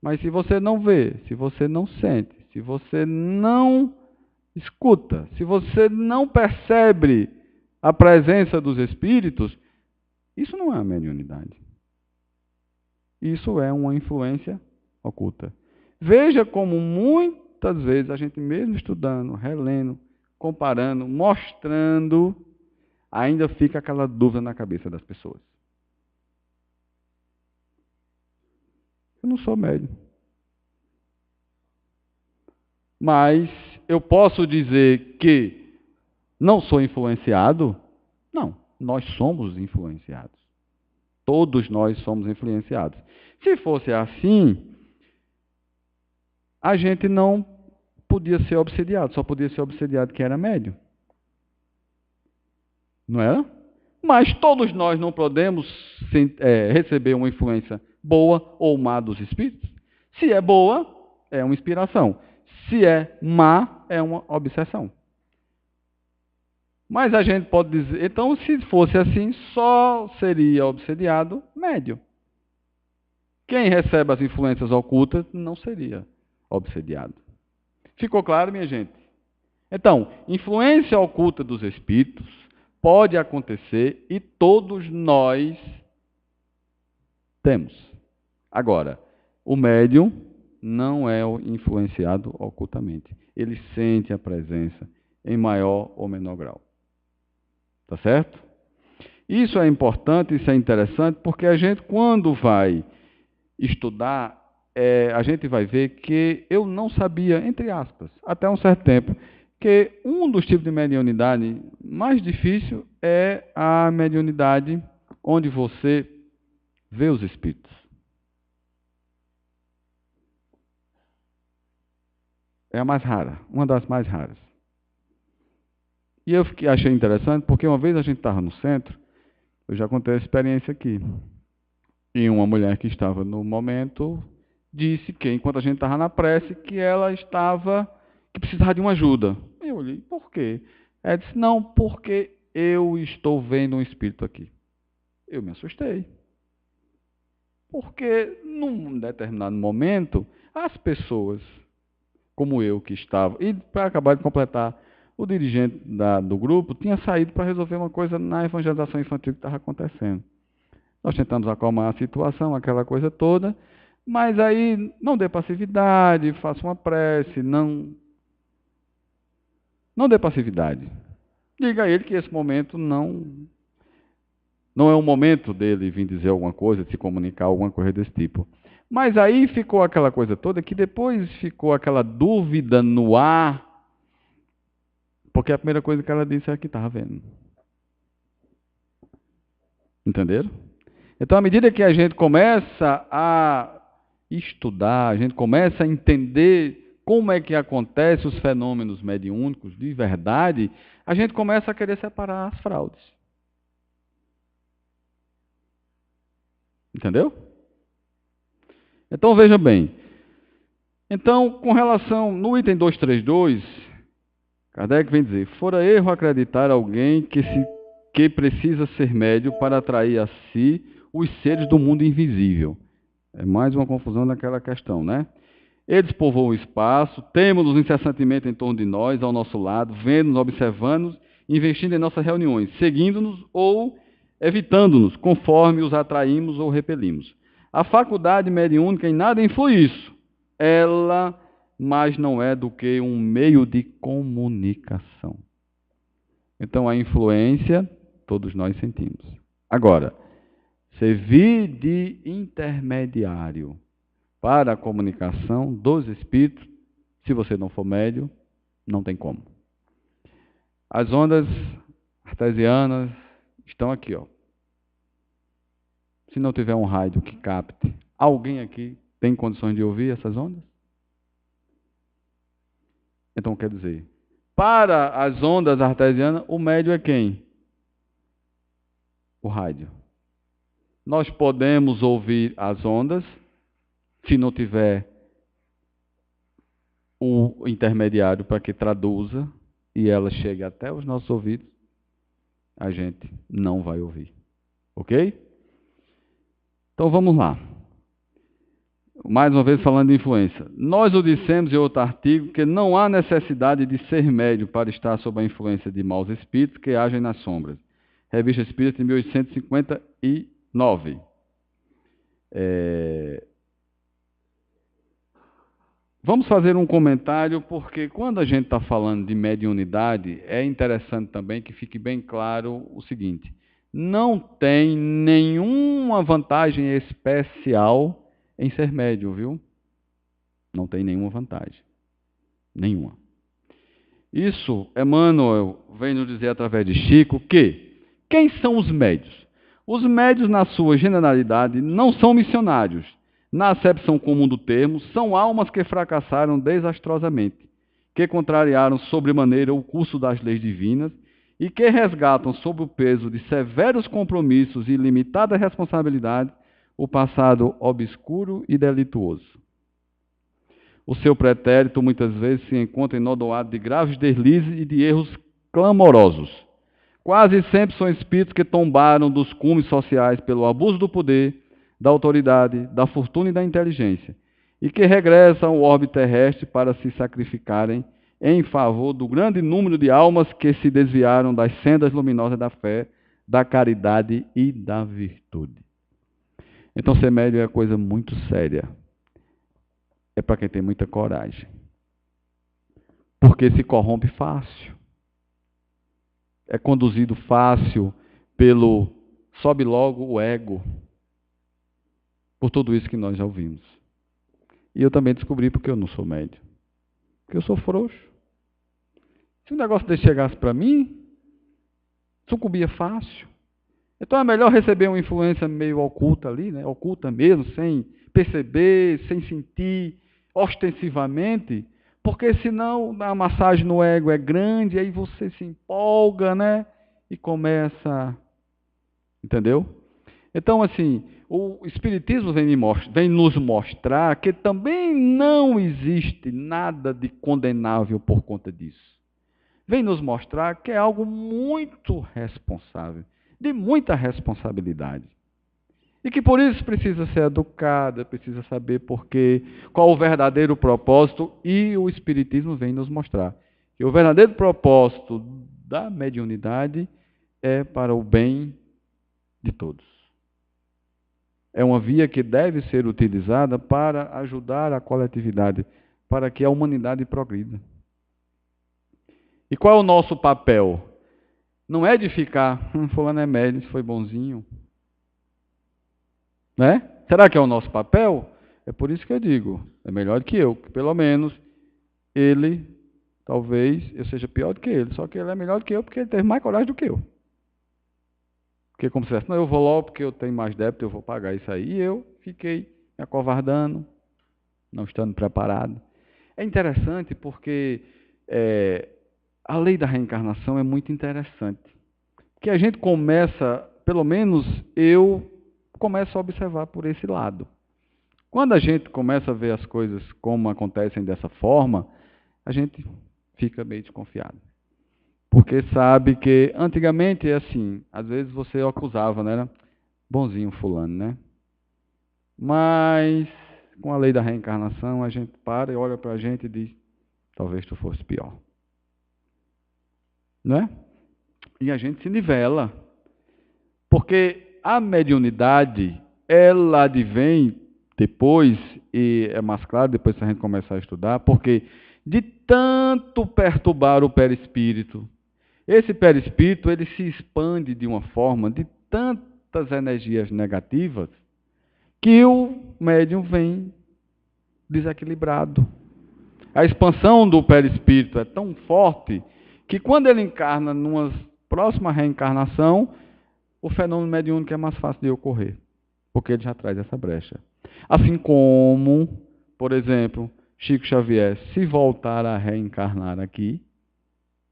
Mas se você não vê, se você não sente, se você não escuta, se você não percebe a presença dos espíritos, isso não é uma mediunidade. Isso é uma influência oculta. Veja como muitas vezes a gente mesmo estudando, relendo, comparando, mostrando, ainda fica aquela dúvida na cabeça das pessoas. Eu não sou médium. Mas eu posso dizer que não sou influenciado? Não, nós somos influenciados. Todos nós somos influenciados. Se fosse assim, a gente não podia ser obsediado, só podia ser obsediado quem era médium. Não é? Mas todos nós não podemos receber uma influência boa ou má dos espíritos. Se é boa, é uma inspiração. Se é má, é uma obsessão. Mas a gente pode dizer, então, se fosse assim, só seria obsediado médium. Quem recebe as influências ocultas não seria obsediado. Ficou claro, minha gente? Então, influência oculta dos espíritos pode acontecer e todos nós temos. Agora, o médium não é influenciado ocultamente. Ele sente a presença em maior ou menor grau. Tá certo? Isso é importante, isso é interessante, porque a gente, quando vai estudar a gente vai ver que eu não sabia, entre aspas, até um certo tempo, que um dos tipos de mediunidade mais difícil é a mediunidade onde você vê os espíritos. É a mais rara, uma das mais raras. E eu achei interessante porque uma vez a gente estava no centro, eu já contei a experiência aqui, e uma mulher que estava no momento disse que, enquanto a gente estava na prece, que ela que precisava de uma ajuda. Eu olhei, por quê? Ela disse, não, porque eu estou vendo um espírito aqui. Eu me assustei. Porque, num determinado momento, as pessoas, como eu que estava, e para acabar de completar, o dirigente do grupo tinha saído para resolver uma coisa na evangelização infantil que estava acontecendo. Nós tentamos acalmar a situação, aquela coisa toda, mas aí não dê passividade, faça uma prece, não dê passividade. Diga a ele que esse momento não é o momento dele vir dizer alguma coisa, de se comunicar, alguma coisa desse tipo. Mas aí ficou aquela coisa toda que depois ficou aquela dúvida no ar, porque a primeira coisa que ela disse é que estava vendo. Entenderam? Então, à medida que a gente começa a estudar, a gente começa a entender como é que acontecem os fenômenos mediúnicos de verdade, a gente começa a querer separar as fraudes. Entendeu? Então, veja bem. Então, com relação, no item 232, Kardec vem dizer, fora erro acreditar alguém que precisa ser médio para atrair a si os seres do mundo invisível. É mais uma confusão daquela questão, né? Eles povoam o espaço, temos-nos incessantemente em torno de nós, ao nosso lado, vendo-nos, observando-nos, investindo em nossas reuniões, seguindo-nos ou evitando-nos, conforme os atraímos ou repelimos. A faculdade mediúnica em nada influi isso. Ela mais não é do que um meio de comunicação. Então, a influência, todos nós sentimos. Agora, servir de intermediário para a comunicação dos espíritos, se você não for médio, não tem como. As ondas artesianas estão aqui, ó. Se não tiver um rádio que capte, alguém aqui tem condições de ouvir essas ondas? Então, quer dizer, para as ondas artesianas, o médio é quem? O rádio. Nós podemos ouvir as ondas, se não tiver o intermediário para que traduza e ela chegue até os nossos ouvidos, a gente não vai ouvir. Ok? Então vamos lá. Mais uma vez falando de influência. Nós o dissemos em outro artigo que não há necessidade de ser médio para estar sob a influência de maus espíritos que agem nas sombras. Revista Espírita de 1859. Vamos fazer um comentário, porque quando a gente está falando de mediunidade, é interessante também que fique bem claro o seguinte: não tem nenhuma vantagem especial em ser médium, viu? Não tem nenhuma vantagem. Nenhuma. Isso, Emmanuel vem nos dizer através de Chico que quem são os médios? Os médios, na sua generalidade, não são missionários. Na acepção comum do termo, são almas que fracassaram desastrosamente, que contrariaram sobremaneira o curso das leis divinas e que resgatam sob o peso de severos compromissos e limitada responsabilidade o passado obscuro e delituoso. O seu pretérito muitas vezes se encontra enodoado de graves deslizes e de erros clamorosos. Quase sempre são espíritos que tombaram dos cumes sociais pelo abuso do poder, da autoridade, da fortuna e da inteligência, e que regressam ao orbe terrestre para se sacrificarem em favor do grande número de almas que se desviaram das sendas luminosas da fé, da caridade e da virtude. Então, ser médium é coisa muito séria. É para quem tem muita coragem. Porque se corrompe fácil. É conduzido fácil sobe logo o ego. Por tudo isso que nós já ouvimos. E eu também descobri porque eu não sou médium. Porque eu sou frouxo. Se o negócio desse chegasse para mim, sucumbia fácil. Então é melhor receber uma influência meio oculta ali, né? Oculta mesmo, sem perceber, sem sentir, ostensivamente, porque senão a massagem no ego é grande, aí você se empolga, né? E começa, entendeu? Então, assim, o Espiritismo vem nos mostrar que também não existe nada de condenável por conta disso. Vem nos mostrar que é algo muito responsável, de muita responsabilidade. E que por isso precisa ser educada, precisa saber porquê, qual o verdadeiro propósito, e o Espiritismo vem nos mostrar que o verdadeiro propósito da mediunidade é para o bem de todos. É uma via que deve ser utilizada para ajudar a coletividade, para que a humanidade progrida. E qual é o nosso papel? Não é de ficar, fulano é médium, foi bonzinho. Né? Será que é o nosso papel? É por isso que eu digo, é melhor que eu, que pelo menos ele, talvez eu seja pior do que ele, só que ele é melhor do que eu porque ele teve mais coragem do que eu. Porque como se fosse, não, eu vou logo porque eu tenho mais débito, eu vou pagar isso aí. E eu fiquei me acovardando, não estando preparado. É interessante porque a lei da reencarnação é muito interessante. Que a gente começa, pelo menos eu começo a observar por esse lado. Quando a gente começa a ver as coisas como acontecem dessa forma, a gente fica meio desconfiado. Porque sabe que antigamente é assim, às vezes você acusava, né? Bonzinho fulano, né? Mas com a lei da reencarnação, a gente para e olha para a gente e diz, talvez tu fosse pior. Né? E a gente se nivela. Porque a mediunidade, ela advém depois, e é mais claro depois que a gente começar a estudar, porque de tanto perturbar o perispírito, esse perispírito ele se expande de uma forma, de tantas energias negativas, que o médium vem desequilibrado. A expansão do perispírito é tão forte que quando ele encarna numa próxima reencarnação, o fenômeno mediúnico é mais fácil de ocorrer, porque ele já traz essa brecha. Assim como, por exemplo, Chico Xavier, se voltar a reencarnar aqui,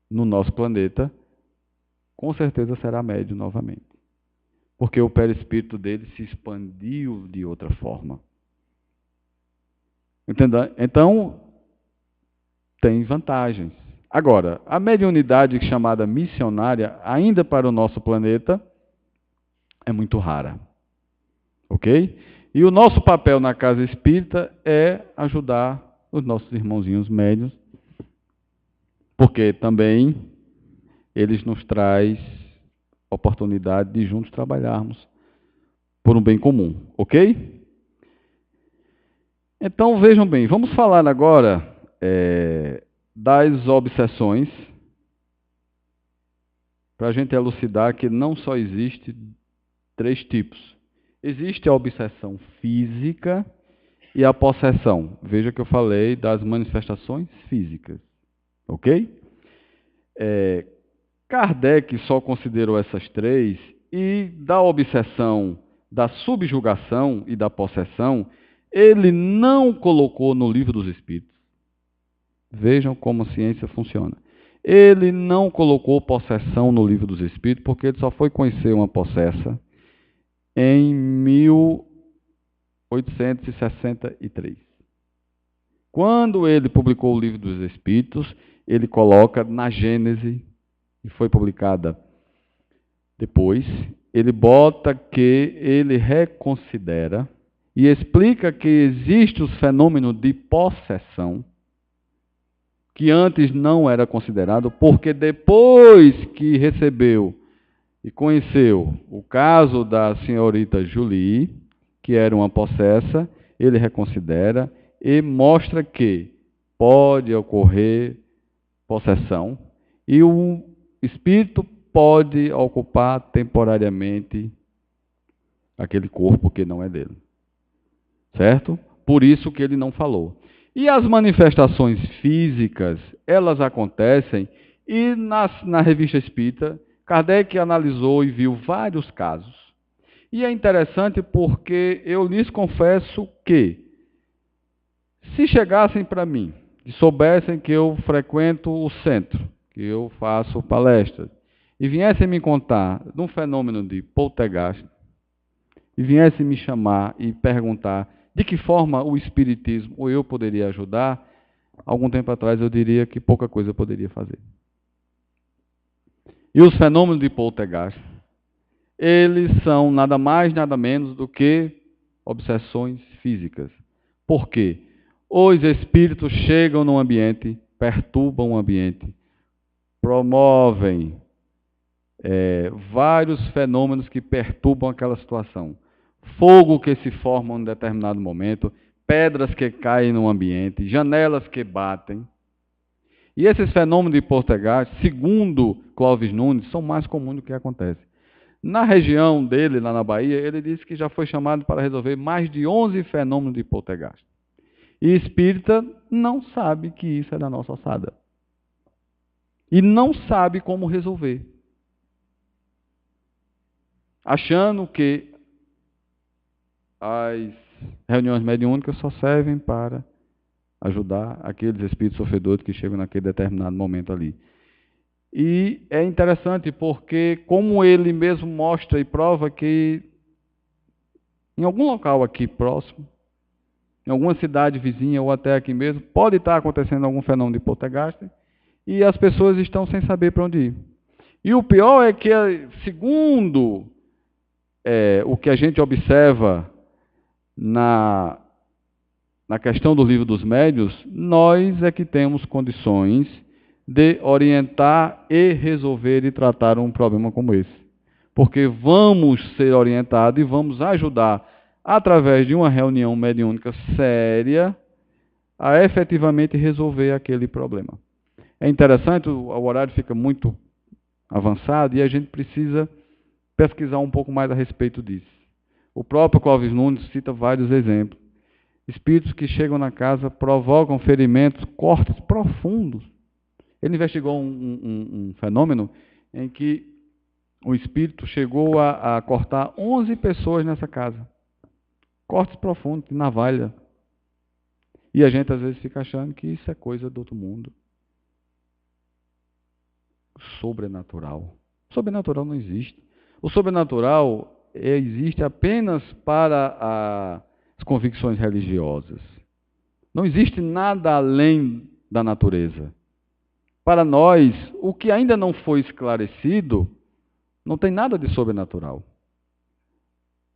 no nosso planeta, com certeza será médium novamente. Porque o perispírito dele se expandiu de outra forma. Entendeu? Então, tem vantagens. Agora, a mediunidade chamada missionária, ainda para o nosso planeta, é muito rara. Ok? E o nosso papel na casa espírita é ajudar os nossos irmãozinhos médiuns, porque também eles nos trazem oportunidade de juntos trabalharmos por um bem comum. Ok? Então, vejam bem, vamos falar agora das obsessões, para a gente elucidar que não só existe 3 tipos. Existe a obsessão física e a possessão. Veja que eu falei das manifestações físicas. Ok? Kardec só considerou essas 3 e da obsessão, da subjugação e da possessão, ele não colocou no Livro dos Espíritos. Vejam como a ciência funciona. Ele não colocou possessão no Livro dos Espíritos porque ele só foi conhecer uma possessa em 1863. Quando ele publicou o Livro dos Espíritos, ele coloca na Gênese, e foi publicada depois, ele bota que ele reconsidera e explica que existe os fenômenos de possessão, que antes não era considerado, porque depois que recebeu e conheceu o caso da senhorita Julie, que era uma possessa, ele reconsidera e mostra que pode ocorrer possessão e o espírito pode ocupar temporariamente aquele corpo que não é dele. Certo? Por isso que ele não falou. E as manifestações físicas, elas acontecem, e na Revista Espírita, Kardec analisou e viu vários casos. E é interessante porque eu lhes confesso que, se chegassem para mim e soubessem que eu frequento o centro, que eu faço palestras, e viessem me contar de um fenômeno de poltergeist, e viessem me chamar e perguntar de que forma o Espiritismo ou eu poderia ajudar, algum tempo atrás eu diria que pouca coisa eu poderia fazer. E os fenômenos de poltergeist, eles são nada mais, nada menos do que obsessões físicas. Por quê? Os espíritos chegam num ambiente, perturbam o ambiente, promovem vários fenômenos que perturbam aquela situação. Fogo que se forma em um determinado momento, pedras que caem no ambiente, janelas que batem. E esses fenômenos de poltergeist, segundo Clóvis Nunes, são mais comuns do que acontece. Na região dele, lá na Bahia, ele disse que já foi chamado para resolver mais de 11 fenômenos de poltergeist. E espírita não sabe que isso é da nossa ossada. E não sabe como resolver. Achando que as reuniões mediúnicas só servem para ajudar aqueles espíritos sofredores que chegam naquele determinado momento ali. E é interessante porque, como ele mesmo mostra e prova que em algum local aqui próximo, em alguma cidade vizinha ou até aqui mesmo, pode estar acontecendo algum fenômeno de poltergeist e as pessoas estão sem saber para onde ir. E o pior é que, segundo o que a gente observa na questão do Livro dos Médiuns, nós é que temos condições de orientar e resolver e tratar um problema como esse. Porque vamos ser orientados e vamos ajudar, através de uma reunião mediúnica séria, a efetivamente resolver aquele problema. É interessante, o horário fica muito avançado e a gente precisa pesquisar um pouco mais a respeito disso. O próprio Clóvis Nunes cita vários exemplos. Espíritos que chegam na casa provocam ferimentos, cortes profundos. Ele investigou um fenômeno em que o espírito chegou a cortar 11 pessoas nessa casa. Cortes profundos, de navalha. E a gente às vezes fica achando que isso é coisa do outro mundo. Sobrenatural. Sobrenatural não existe. O sobrenatural existe apenas para as convicções religiosas. Não existe nada além da natureza. Para nós, o que ainda não foi esclarecido, não tem nada de sobrenatural.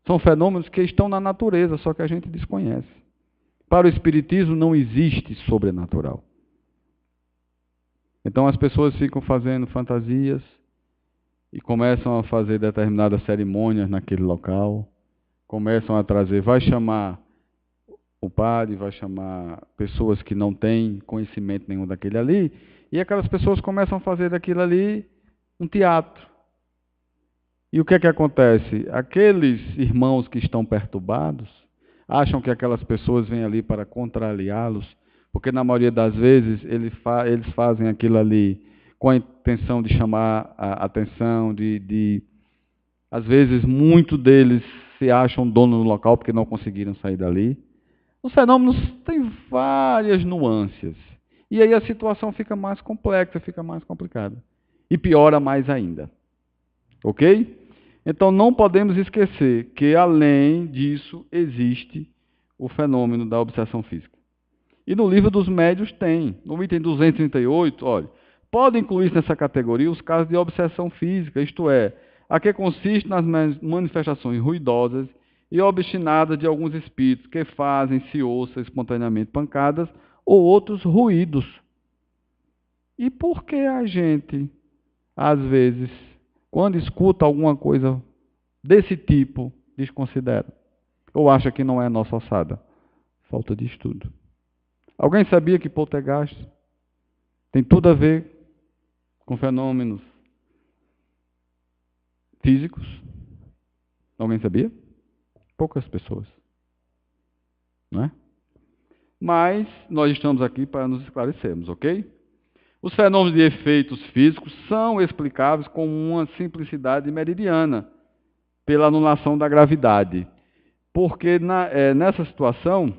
São fenômenos que estão na natureza, só que a gente desconhece. Para o Espiritismo não existe sobrenatural. Então as pessoas ficam fazendo fantasias e começam a fazer determinadas cerimônias naquele local, começam a trazer, vai chamar o padre, vai chamar pessoas que não têm conhecimento nenhum daquele ali, e aquelas pessoas começam a fazer daquilo ali um teatro. E o que é que acontece? Aqueles irmãos que estão perturbados acham que aquelas pessoas vêm ali para contrariá-los, porque na maioria das vezes eles fazem aquilo ali com a intenção de chamar a atenção, às vezes muitos deles se acham dono do local porque não conseguiram sair dali. Os fenômenos têm várias nuances. E aí a situação fica mais complexa, fica mais complicada. E piora mais ainda. Ok? Então não podemos esquecer que, além disso, existe o fenômeno da obsessão física. E no Livro dos Médiuns tem, no item 238, olha, pode incluir nessa categoria os casos de obsessão física, isto é, a que consiste nas manifestações ruidosas e obstinadas de alguns espíritos que fazem, se ouça espontaneamente pancadas ou outros ruídos. E por que a gente, às vezes, quando escuta alguma coisa desse tipo, desconsidera? Ou acha que não é a nossa ossada? Falta de estudo. Alguém sabia que poltergeist tem tudo a ver com fenômenos físicos? Alguém sabia? Poucas pessoas. Não é? Mas nós estamos aqui para nos esclarecermos, ok? Os fenômenos de efeitos físicos são explicáveis com uma simplicidade meridiana, pela anulação da gravidade. Porque nessa situação,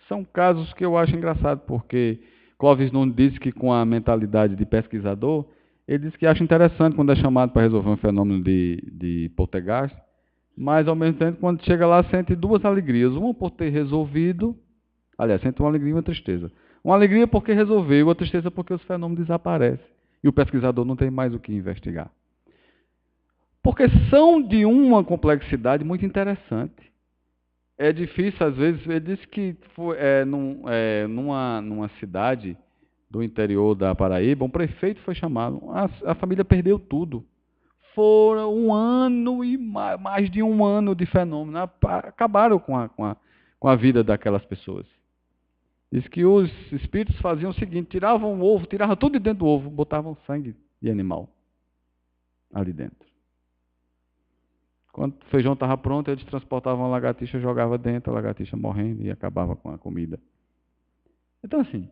são casos que eu acho engraçado, porque Clóvis Nunes disse que com a mentalidade de pesquisador, ele disse que acha interessante quando é chamado para resolver um fenômeno de poltergeist, mas ao mesmo tempo, quando chega lá, sente duas alegrias. Uma por ter resolvido, aliás, sente uma alegria e uma tristeza. Uma alegria porque resolveu, uma tristeza porque os fenômenos desaparecem. E o pesquisador não tem mais o que investigar. Porque são de uma complexidade muito interessante. É difícil, às vezes, ele disse que foi, numa cidade do interior da Paraíba, um prefeito foi chamado, a família perdeu tudo. Foram um ano e mais de um ano de fenômeno, acabaram com a vida daquelas pessoas. Diz que os espíritos faziam o seguinte, tiravam o ovo, tiravam tudo de dentro do ovo, botavam sangue de animal ali dentro. Quando o feijão estava pronto, eles transportavam a lagartixa, jogavam dentro, a lagartixa morrendo e acabava com a comida. Então, assim,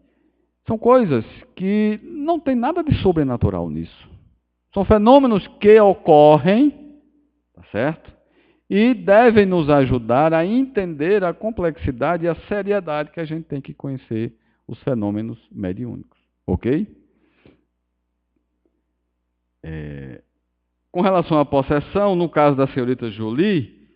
são coisas que não tem nada de sobrenatural nisso. São fenômenos que ocorrem, tá certo? E devem nos ajudar a entender a complexidade e a seriedade que a gente tem que conhecer os fenômenos mediúnicos. Ok? Com relação à possessão, no caso da senhorita Jolie,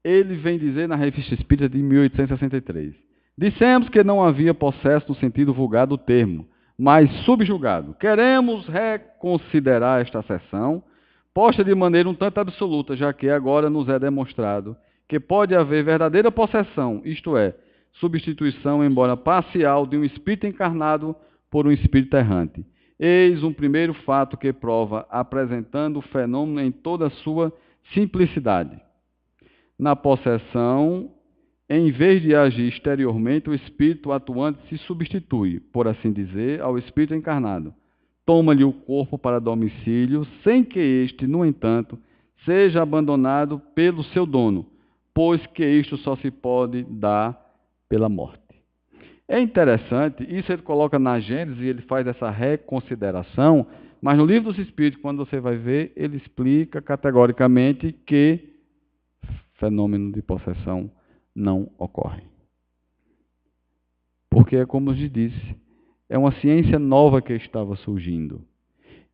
ele vem dizer na Revista Espírita de 1863. Dissemos que não havia possesso no sentido vulgar do termo, mas subjugado. Queremos reconsiderar esta seção, posta de maneira um tanto absoluta, já que agora nos é demonstrado que pode haver verdadeira possessão, isto é, substituição, embora parcial, de um espírito encarnado por um espírito errante. Eis um primeiro fato que prova, apresentando o fenômeno em toda a sua simplicidade. Na possessão, em vez de agir exteriormente, o espírito atuante se substitui, por assim dizer, ao espírito encarnado. Toma-lhe o corpo para domicílio, sem que este, no entanto, seja abandonado pelo seu dono, pois que isto só se pode dar pela morte. É interessante, isso ele coloca na Gênesis e ele faz essa reconsideração, mas no Livro dos Espíritos, quando você vai ver, ele explica categoricamente que fenômeno de possessão não ocorre. Porque, como eu disse, é uma ciência nova que estava surgindo.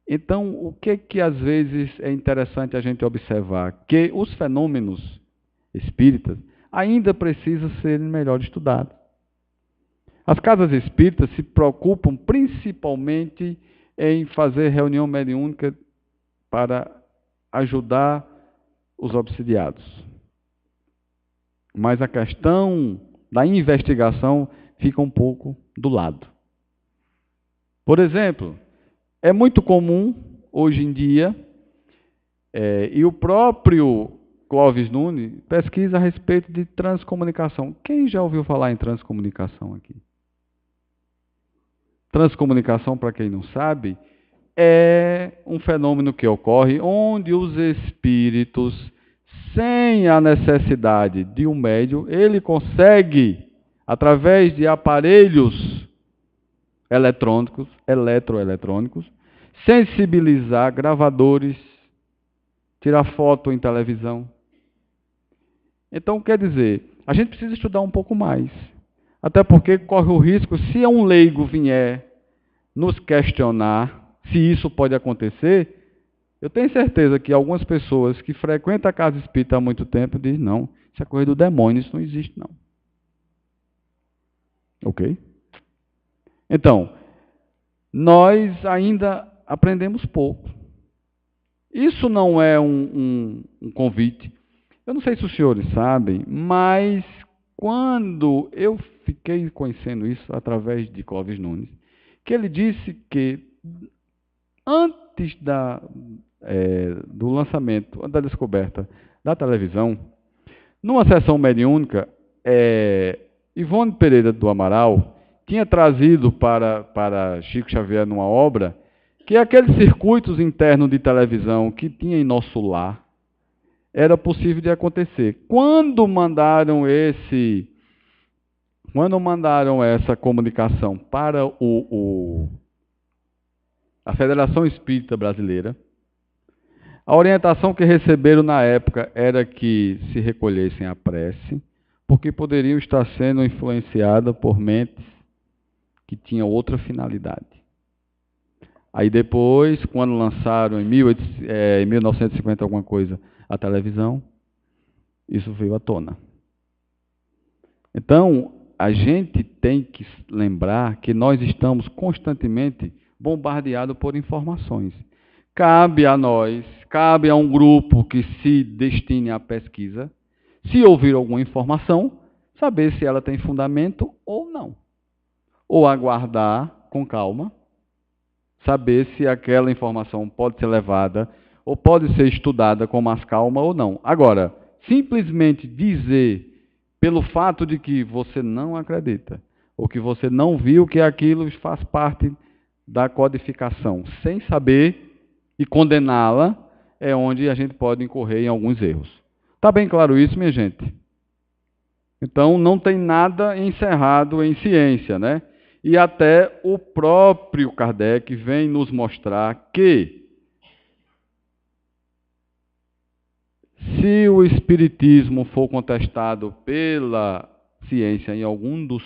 Então, o que às vezes é interessante a gente observar? Que os fenômenos espíritas ainda precisam ser melhor estudados. As casas espíritas se preocupam principalmente em fazer reunião mediúnica para ajudar os obsidiados. Mas a questão da investigação fica um pouco do lado. Por exemplo, é muito comum, hoje em dia, e o próprio Clóvis Nunes pesquisa a respeito de transcomunicação. Quem já ouviu falar em transcomunicação aqui? Transcomunicação, para quem não sabe, é um fenômeno que ocorre onde os espíritos, sem a necessidade de um médium, ele consegue, através de aparelhos eletroeletrônicos, sensibilizar gravadores, tirar foto em televisão. Então, quer dizer, a gente precisa estudar um pouco mais. Até porque corre o risco, se um leigo vier nos questionar se isso pode acontecer, eu tenho certeza que algumas pessoas que frequentam a casa espírita há muito tempo dizem, não, isso é coisa do demônio, isso não existe não. Ok? Então, nós ainda aprendemos pouco. Isso não é um convite. Eu não sei se os senhores sabem, mas quando eu fiquei conhecendo isso através de Clóvis Nunes, que ele disse que antes do lançamento, da descoberta da televisão, numa sessão mediúnica, Ivone Pereira do Amaral tinha trazido para Chico Xavier numa obra que aqueles circuitos internos de televisão que tinha em nosso lar, era possível de acontecer. Quando mandaram essa comunicação para a Federação Espírita Brasileira, a orientação que receberam na época era que se recolhessem à prece, porque poderiam estar sendo influenciadas por mentes que tinham outra finalidade. Aí depois, quando lançaram em 1950 alguma coisa a televisão, isso veio à tona. Então, a gente tem que lembrar que nós estamos constantemente bombardeados por informações. Cabe a nós, cabe a um grupo que se destine à pesquisa, se ouvir alguma informação, saber se ela tem fundamento ou não. Ou aguardar com calma, saber se aquela informação pode ser levada ou pode ser estudada com mais calma ou não. Agora, simplesmente dizer, pelo fato de que você não acredita, ou que você não viu que aquilo faz parte da codificação, sem saber e condená-la, é onde a gente pode incorrer em alguns erros. Está bem claro isso, minha gente? Então, não tem nada encerrado em ciência, né? E até o próprio Kardec vem nos mostrar que se o Espiritismo for contestado pela ciência em algum dos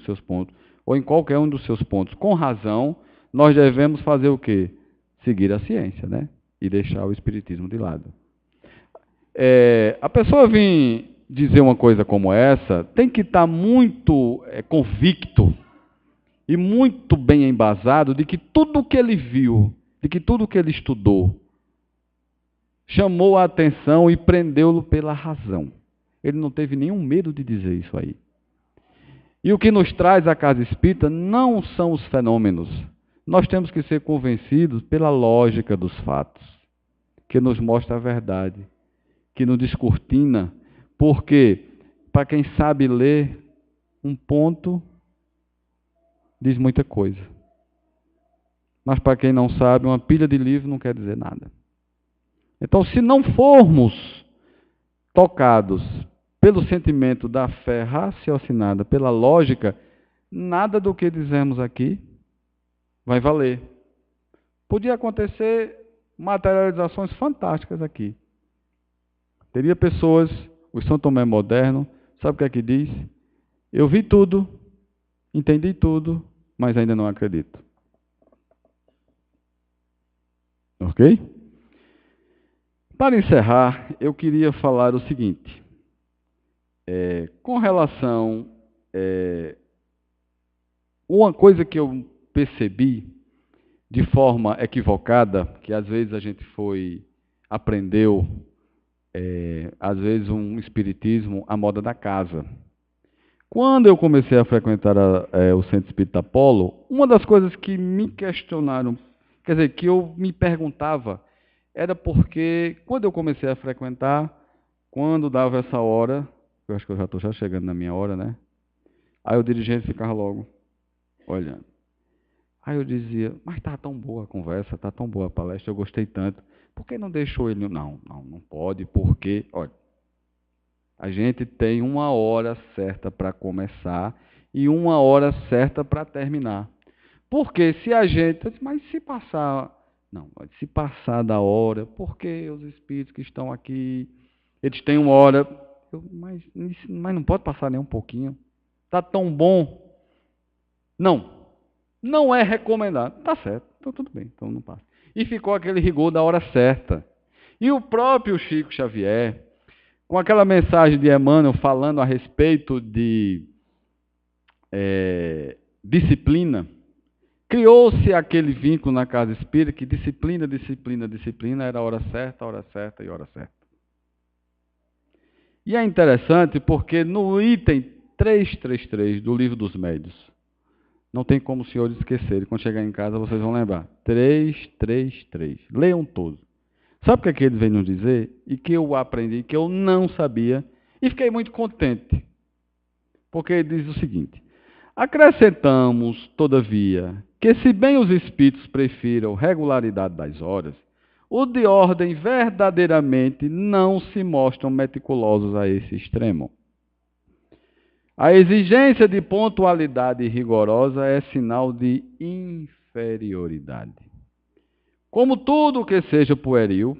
seus pontos, ou em qualquer um dos seus pontos, com razão, nós devemos fazer o quê? Seguir a ciência, né? E deixar o Espiritismo de lado. A pessoa vir dizer uma coisa como essa, tem que estar muito convicto e muito bem embasado de que tudo o que ele viu, de que tudo o que ele estudou, chamou a atenção e prendeu-lo pela razão. Ele não teve nenhum medo de dizer isso aí. E o que nos traz a casa espírita não são os fenômenos. Nós temos que ser convencidos pela lógica dos fatos, que nos mostra a verdade, que nos descortina, porque, para quem sabe ler, um ponto diz muita coisa. Mas para quem não sabe, uma pilha de livro não quer dizer nada. Então, se não formos tocados pelo sentimento da fé raciocinada, pela lógica, nada do que dizemos aqui vai valer. Podia acontecer materializações fantásticas aqui. Teria pessoas, o São Tomé moderno, sabe o que é que diz? Eu vi tudo, entendi tudo, mas ainda não acredito. Ok? Para encerrar, eu queria falar o seguinte. Com relação... uma coisa que eu percebi de forma equivocada, que às vezes a gente aprendeu, às vezes um espiritismo à moda da casa. Quando eu comecei a frequentar o Centro Espírita Apolo, uma das coisas que me questionaram, quer dizer, que eu me perguntava, era porque quando eu comecei a frequentar, quando dava essa hora, eu acho que eu já estou chegando na minha hora, né? Aí o dirigente ficava logo olhando. Aí eu dizia, mas está tão boa a conversa, está tão boa a palestra, eu gostei tanto. Por que não deixou ele? Não pode, porque, olha, a gente tem uma hora certa para começar e uma hora certa para terminar. Porque se a gente, mas se passar, se passar da hora, porque os espíritos que estão aqui, eles têm uma hora, mas não pode passar nem um pouquinho. Está tão bom. Não é recomendado. Está certo, então tudo bem, então não passa. E ficou aquele rigor da hora certa. E o próprio Chico Xavier, com aquela mensagem de Emmanuel falando a respeito de disciplina, criou-se aquele vínculo na casa espírita que disciplina era a hora certa e hora certa. E é interessante porque no item 333 do Livro dos Médiuns, não tem como os senhores esquecerem, quando chegar em casa vocês vão lembrar, 333, leiam todos. Sabe o que ele vem nos dizer? E que eu aprendi, que eu não sabia, e fiquei muito contente. Porque ele diz o seguinte, acrescentamos, todavia, que se bem os espíritos prefiram regularidade das horas, os de ordem verdadeiramente não se mostram meticulosos a esse extremo. A exigência de pontualidade rigorosa é sinal de inferioridade. Como tudo que seja pueril,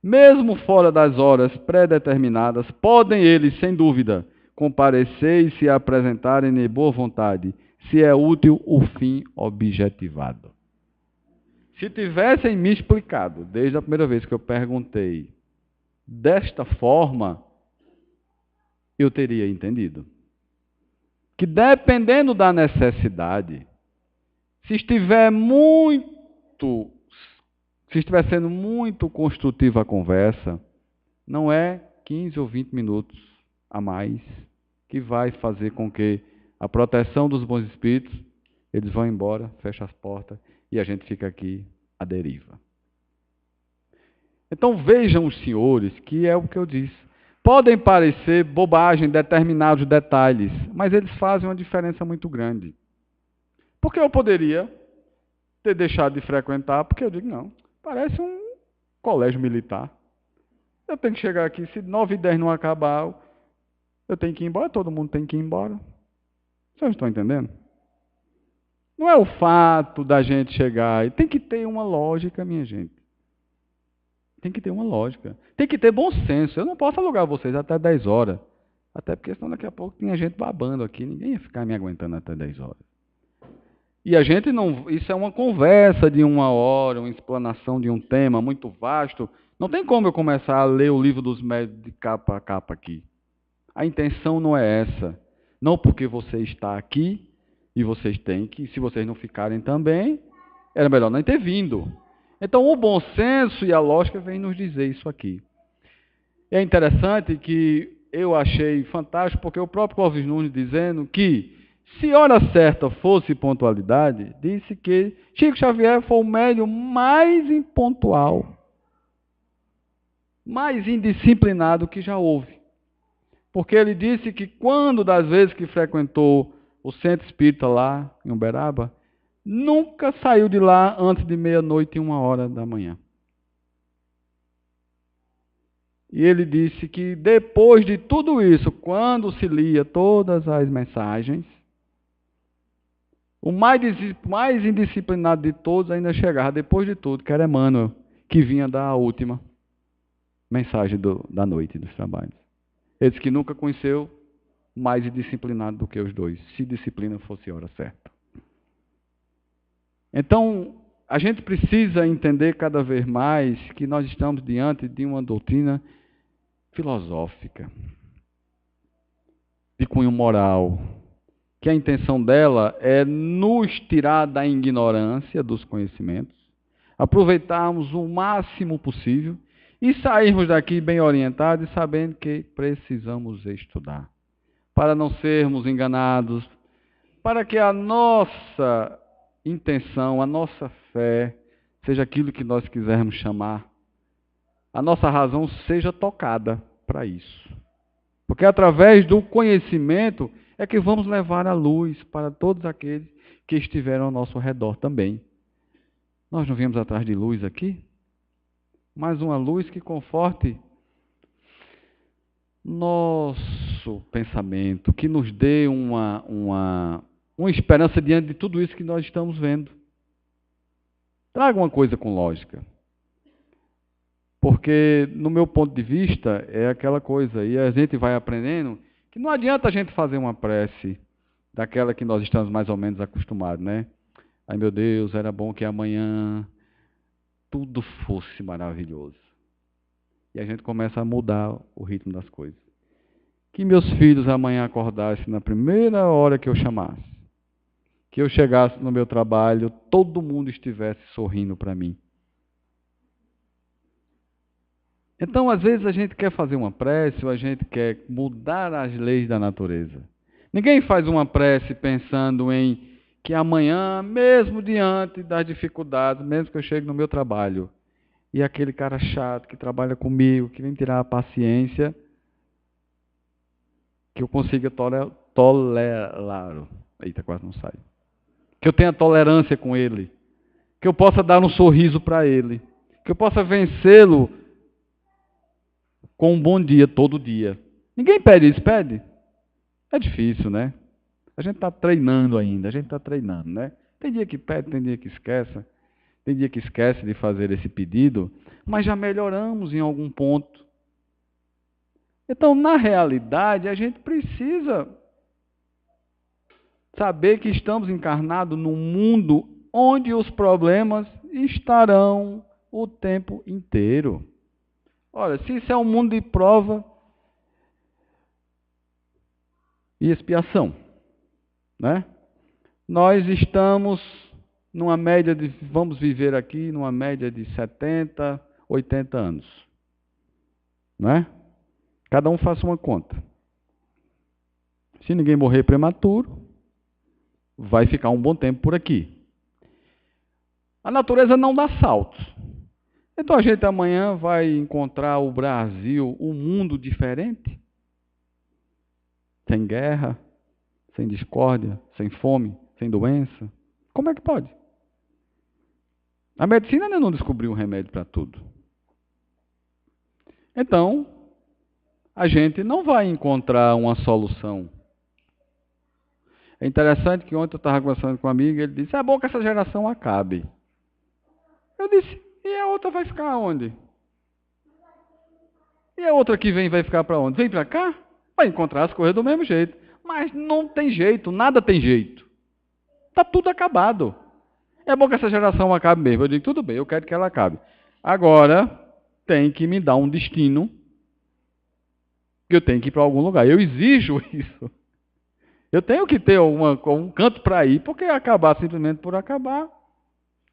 mesmo fora das horas pré-determinadas, podem eles, sem dúvida, comparecer e se apresentarem de boa vontade, se é útil o fim objetivado. Se tivessem me explicado, desde a primeira vez que eu perguntei, desta forma, eu teria entendido. Que dependendo da necessidade, se estiver sendo muito construtiva a conversa, não é 15 ou 20 minutos a mais que vai fazer com que a proteção dos bons espíritos, eles vão embora, fecha as portas e a gente fica aqui à deriva. Então vejam os senhores, que é o que eu disse. Podem parecer bobagem determinados detalhes, mas eles fazem uma diferença muito grande. Porque eu poderia ter deixado de frequentar, porque eu digo, não, parece um colégio militar. Eu tenho que chegar aqui, se 9h10 não acabar, eu tenho que ir embora, todo mundo tem que ir embora. Vocês estão entendendo? Não é o fato da gente chegar, e tem que ter uma lógica, minha gente. Tem que ter uma lógica. Tem que ter bom senso. Eu não posso alugar vocês até 10 horas. Até porque senão daqui a pouco tinha gente babando aqui. Ninguém ia ficar me aguentando até 10 horas. E a gente não... Isso é uma conversa de 1 hora, uma explanação de um tema muito vasto. Não tem como eu começar a ler o livro dos médios de capa a capa aqui. A intenção não é essa. Não porque você está aqui e vocês têm que... Se vocês não ficarem também, era melhor nem ter vindo. Então, o bom senso e a lógica vêm nos dizer isso aqui. É interessante que eu achei fantástico, porque o próprio Clóvis Nunes dizendo que, se hora certa fosse pontualidade, disse que Chico Xavier foi o médium mais impontual, mais indisciplinado que já houve. Porque ele disse que quando das vezes que frequentou o centro espírita lá em Uberaba, nunca saiu de lá antes de 00h e 1h da manhã. E ele disse que depois de tudo isso, quando se lia todas as mensagens, o mais indisciplinado de todos ainda chegava depois de tudo, que era Emmanuel, que vinha dar a última mensagem da noite dos trabalhos. Ele disse que nunca conheceu mais indisciplinado do que os dois, se disciplina fosse a hora certa. Então, a gente precisa entender cada vez mais que nós estamos diante de uma doutrina filosófica, de cunho moral, que a intenção dela é nos tirar da ignorância dos conhecimentos, aproveitarmos o máximo possível e sairmos daqui bem orientados e sabendo que precisamos estudar, para não sermos enganados, para que a nossa intenção, a nossa fé, seja aquilo que nós quisermos chamar, a nossa razão seja tocada para isso. Porque através do conhecimento é que vamos levar a luz para todos aqueles que estiveram ao nosso redor também. Nós não viemos atrás de luz aqui? Mas uma luz que conforte nosso pensamento, que nos dê uma esperança diante de tudo isso que nós estamos vendo. Traga uma coisa com lógica. Porque, no meu ponto de vista, é aquela coisa, e a gente vai aprendendo, que não adianta a gente fazer uma prece daquela que nós estamos mais ou menos acostumados, né? Ai, meu Deus, era bom que amanhã tudo fosse maravilhoso. E a gente começa a mudar o ritmo das coisas. Que meus filhos amanhã acordassem na primeira hora que eu chamasse. Que eu chegasse no meu trabalho, todo mundo estivesse sorrindo para mim. Então, às vezes, a gente quer fazer uma prece, ou a gente quer mudar as leis da natureza. Ninguém faz uma prece pensando em que amanhã, mesmo diante das dificuldades, mesmo que eu chegue no meu trabalho, e aquele cara chato que trabalha comigo, que vem tirar a paciência, que eu consiga tolerá-lo. Eita, quase não sai. Que eu tenha tolerância com ele. Que eu possa dar um sorriso para ele. que eu possa vencê-lo com um bom dia todo dia. Ninguém pede isso, pede? É difícil, né? A gente está treinando ainda, a gente está treinando, né? Tem dia que pede, tem dia que esquece. Tem dia que esquece de fazer esse pedido, mas já melhoramos em algum ponto. Então, na realidade, a gente precisa saber que estamos encarnados num mundo onde os problemas estarão o tempo inteiro. Olha, se isso é um mundo de prova e expiação, né? Nós estamos numa média de, vamos viver aqui numa média de 70, 80 anos, né? Cada um faça uma conta. Se ninguém morrer prematuro, vai ficar um bom tempo por aqui. A natureza não dá saltos. Então a gente amanhã vai encontrar o Brasil, um mundo diferente, sem guerra, sem discórdia, sem fome, sem doença. Como é que pode? A medicina ainda não descobriu um remédio para tudo. Então, a gente não vai encontrar uma solução. É interessante que ontem eu estava conversando com um amigo e ele disse, é bom que essa geração acabe. Eu disse, e a outra vai ficar onde? E a outra que vem vai ficar para onde? Vem para cá? Vai encontrar as coisas do mesmo jeito. Mas não tem jeito, nada tem jeito. Está tudo acabado. É bom que essa geração acabe mesmo. Eu digo, tudo bem, eu quero que ela acabe. Agora, tem que me dar um destino que eu tenho que ir para algum lugar. Eu exijo isso. Eu tenho que ter um canto para ir, porque acabar simplesmente por acabar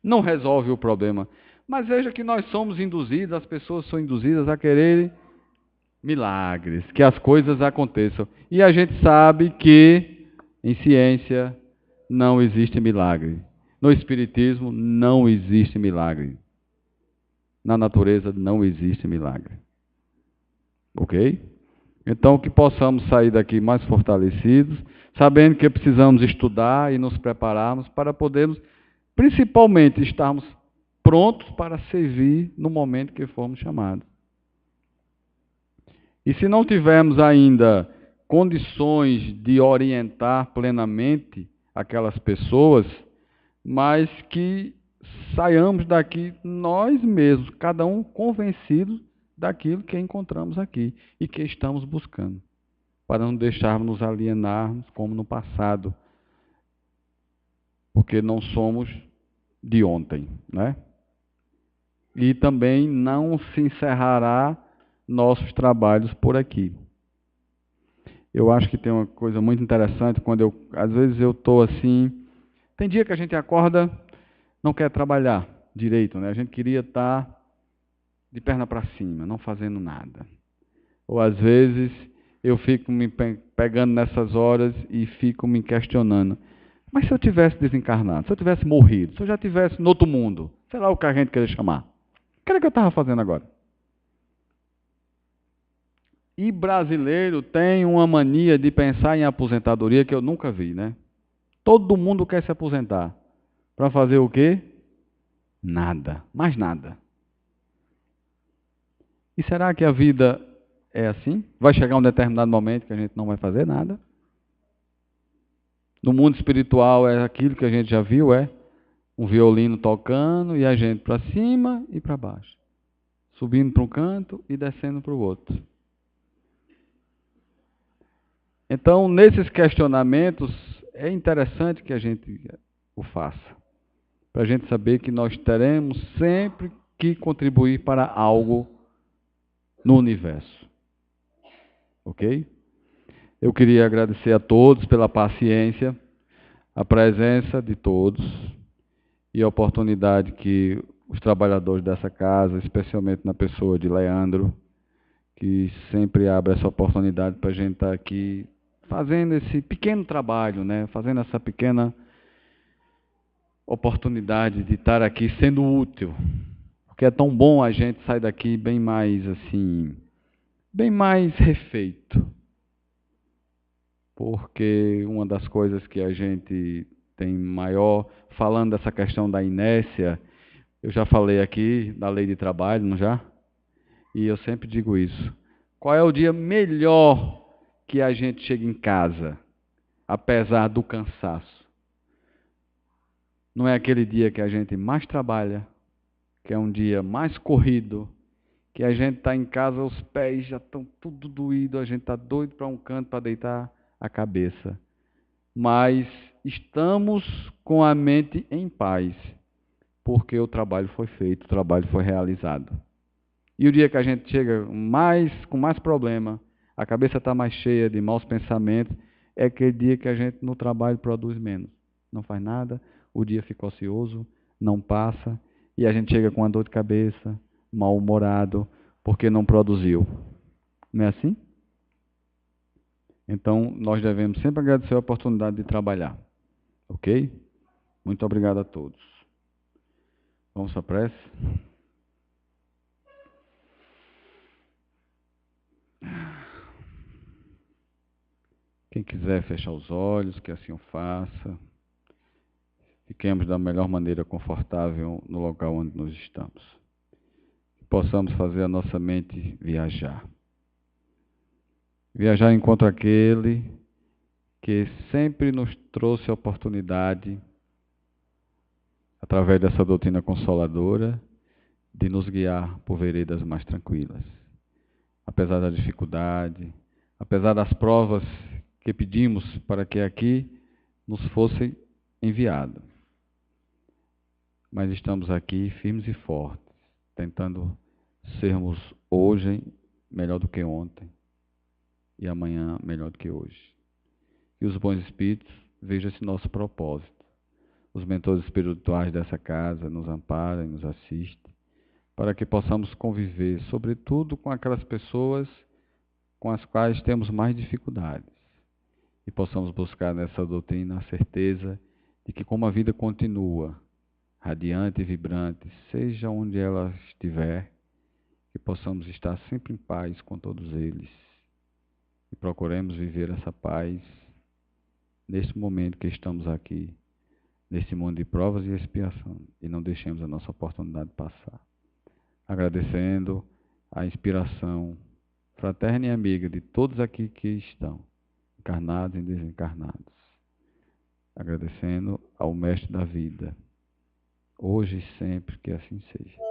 não resolve o problema. Mas veja que nós somos induzidos, as pessoas são induzidas a quererem milagres, que as coisas aconteçam. E a gente sabe que em ciência não existe milagre. No espiritismo não existe milagre. Na natureza não existe milagre. Ok? Então que possamos sair daqui mais fortalecidos, sabendo que precisamos estudar e nos prepararmos para podermos, principalmente, estarmos prontos para servir no momento que formos chamados. E se não tivermos ainda condições de orientar plenamente aquelas pessoas, mas que saiamos daqui nós mesmos, cada um convencido daquilo que encontramos aqui e que estamos buscando, para não deixarmos nos alienarmos como no passado, porque não somos de ontem, né? E também não se encerrará nossos trabalhos por aqui. Eu acho que tem uma coisa muito interessante, quando às vezes eu estou assim, tem dia que a gente acorda, não quer trabalhar direito, né? A gente queria estar de perna para cima, não fazendo nada. Ou às vezes eu fico me pegando nessas horas e fico me questionando. Mas se eu tivesse desencarnado, se eu tivesse morrido, se eu já estivesse no outro mundo, sei lá o que a gente queria chamar, o que era que eu estava fazendo agora? E brasileiro tem uma mania de pensar em aposentadoria que eu nunca vi, né? Todo mundo quer se aposentar. Para fazer o quê? Nada, mais nada. E será que a vida é assim? Vai chegar um determinado momento que a gente não vai fazer nada? No mundo espiritual é aquilo que a gente já viu, é um violino tocando e a gente para cima e para baixo. Subindo para um canto e descendo para o outro. Então, nesses questionamentos, é interessante que a gente o faça. Para a gente saber que nós teremos sempre que contribuir para algo no universo. Ok? Eu queria agradecer a todos pela paciência, a presença de todos e a oportunidade que os trabalhadores dessa casa, especialmente na pessoa de Leandro, que sempre abre essa oportunidade para a gente estar aqui fazendo esse pequeno trabalho, né? Fazendo essa pequena oportunidade de estar aqui sendo útil. Porque é tão bom a gente sair daqui bem mais assim, bem mais refeito. Porque uma das coisas que a gente tem maior, falando dessa questão da inércia, Eu já falei aqui da lei de trabalho, não já? E eu sempre digo isso. Qual é o dia melhor que a gente chega em casa, apesar do cansaço? Não é aquele dia que a gente mais trabalha, que é um dia mais corrido, que a gente está em casa, os pés já estão tudo doído, a gente está doido para um canto para deitar a cabeça. Mas estamos com a mente em paz, porque o trabalho foi feito, o trabalho foi realizado. E o dia que a gente chega com mais problema, a cabeça está mais cheia de maus pensamentos, é aquele dia que a gente no trabalho produz menos. Não faz nada, o dia fica ocioso, não passa, e a gente chega com uma dor de cabeça, mal-humorado, porque não produziu. Não é assim? Então, nós devemos sempre agradecer a oportunidade de trabalhar. Ok? Muito obrigado a todos. Vamos à prece? Quem quiser fechar os olhos, que assim o faça. Fiquemos da melhor maneira confortável no local onde nós estamos. Possamos fazer a nossa mente viajar. Viajar enquanto aquele que sempre nos trouxe a oportunidade, através dessa doutrina consoladora, de nos guiar por veredas mais tranquilas. Apesar da dificuldade, apesar das provas que pedimos para que aqui nos fossem enviadas. Mas estamos aqui firmes e fortes, tentando sermos hoje melhor do que ontem e amanhã melhor do que hoje. E os bons espíritos vejam esse nosso propósito. Os mentores espirituais dessa casa nos amparam e nos assistem, para que possamos conviver, sobretudo com aquelas pessoas com as quais temos mais dificuldades. E possamos buscar nessa doutrina a certeza de que, como a vida continua, radiante e vibrante, seja onde ela estiver, que possamos estar sempre em paz com todos eles. E procuremos viver essa paz neste momento que estamos aqui, neste mundo de provas e expiação, e não deixemos a nossa oportunidade passar. Agradecendo a inspiração fraterna e amiga de todos aqui que estão, encarnados e desencarnados. Agradecendo ao Mestre da Vida, hoje e sempre, que assim seja.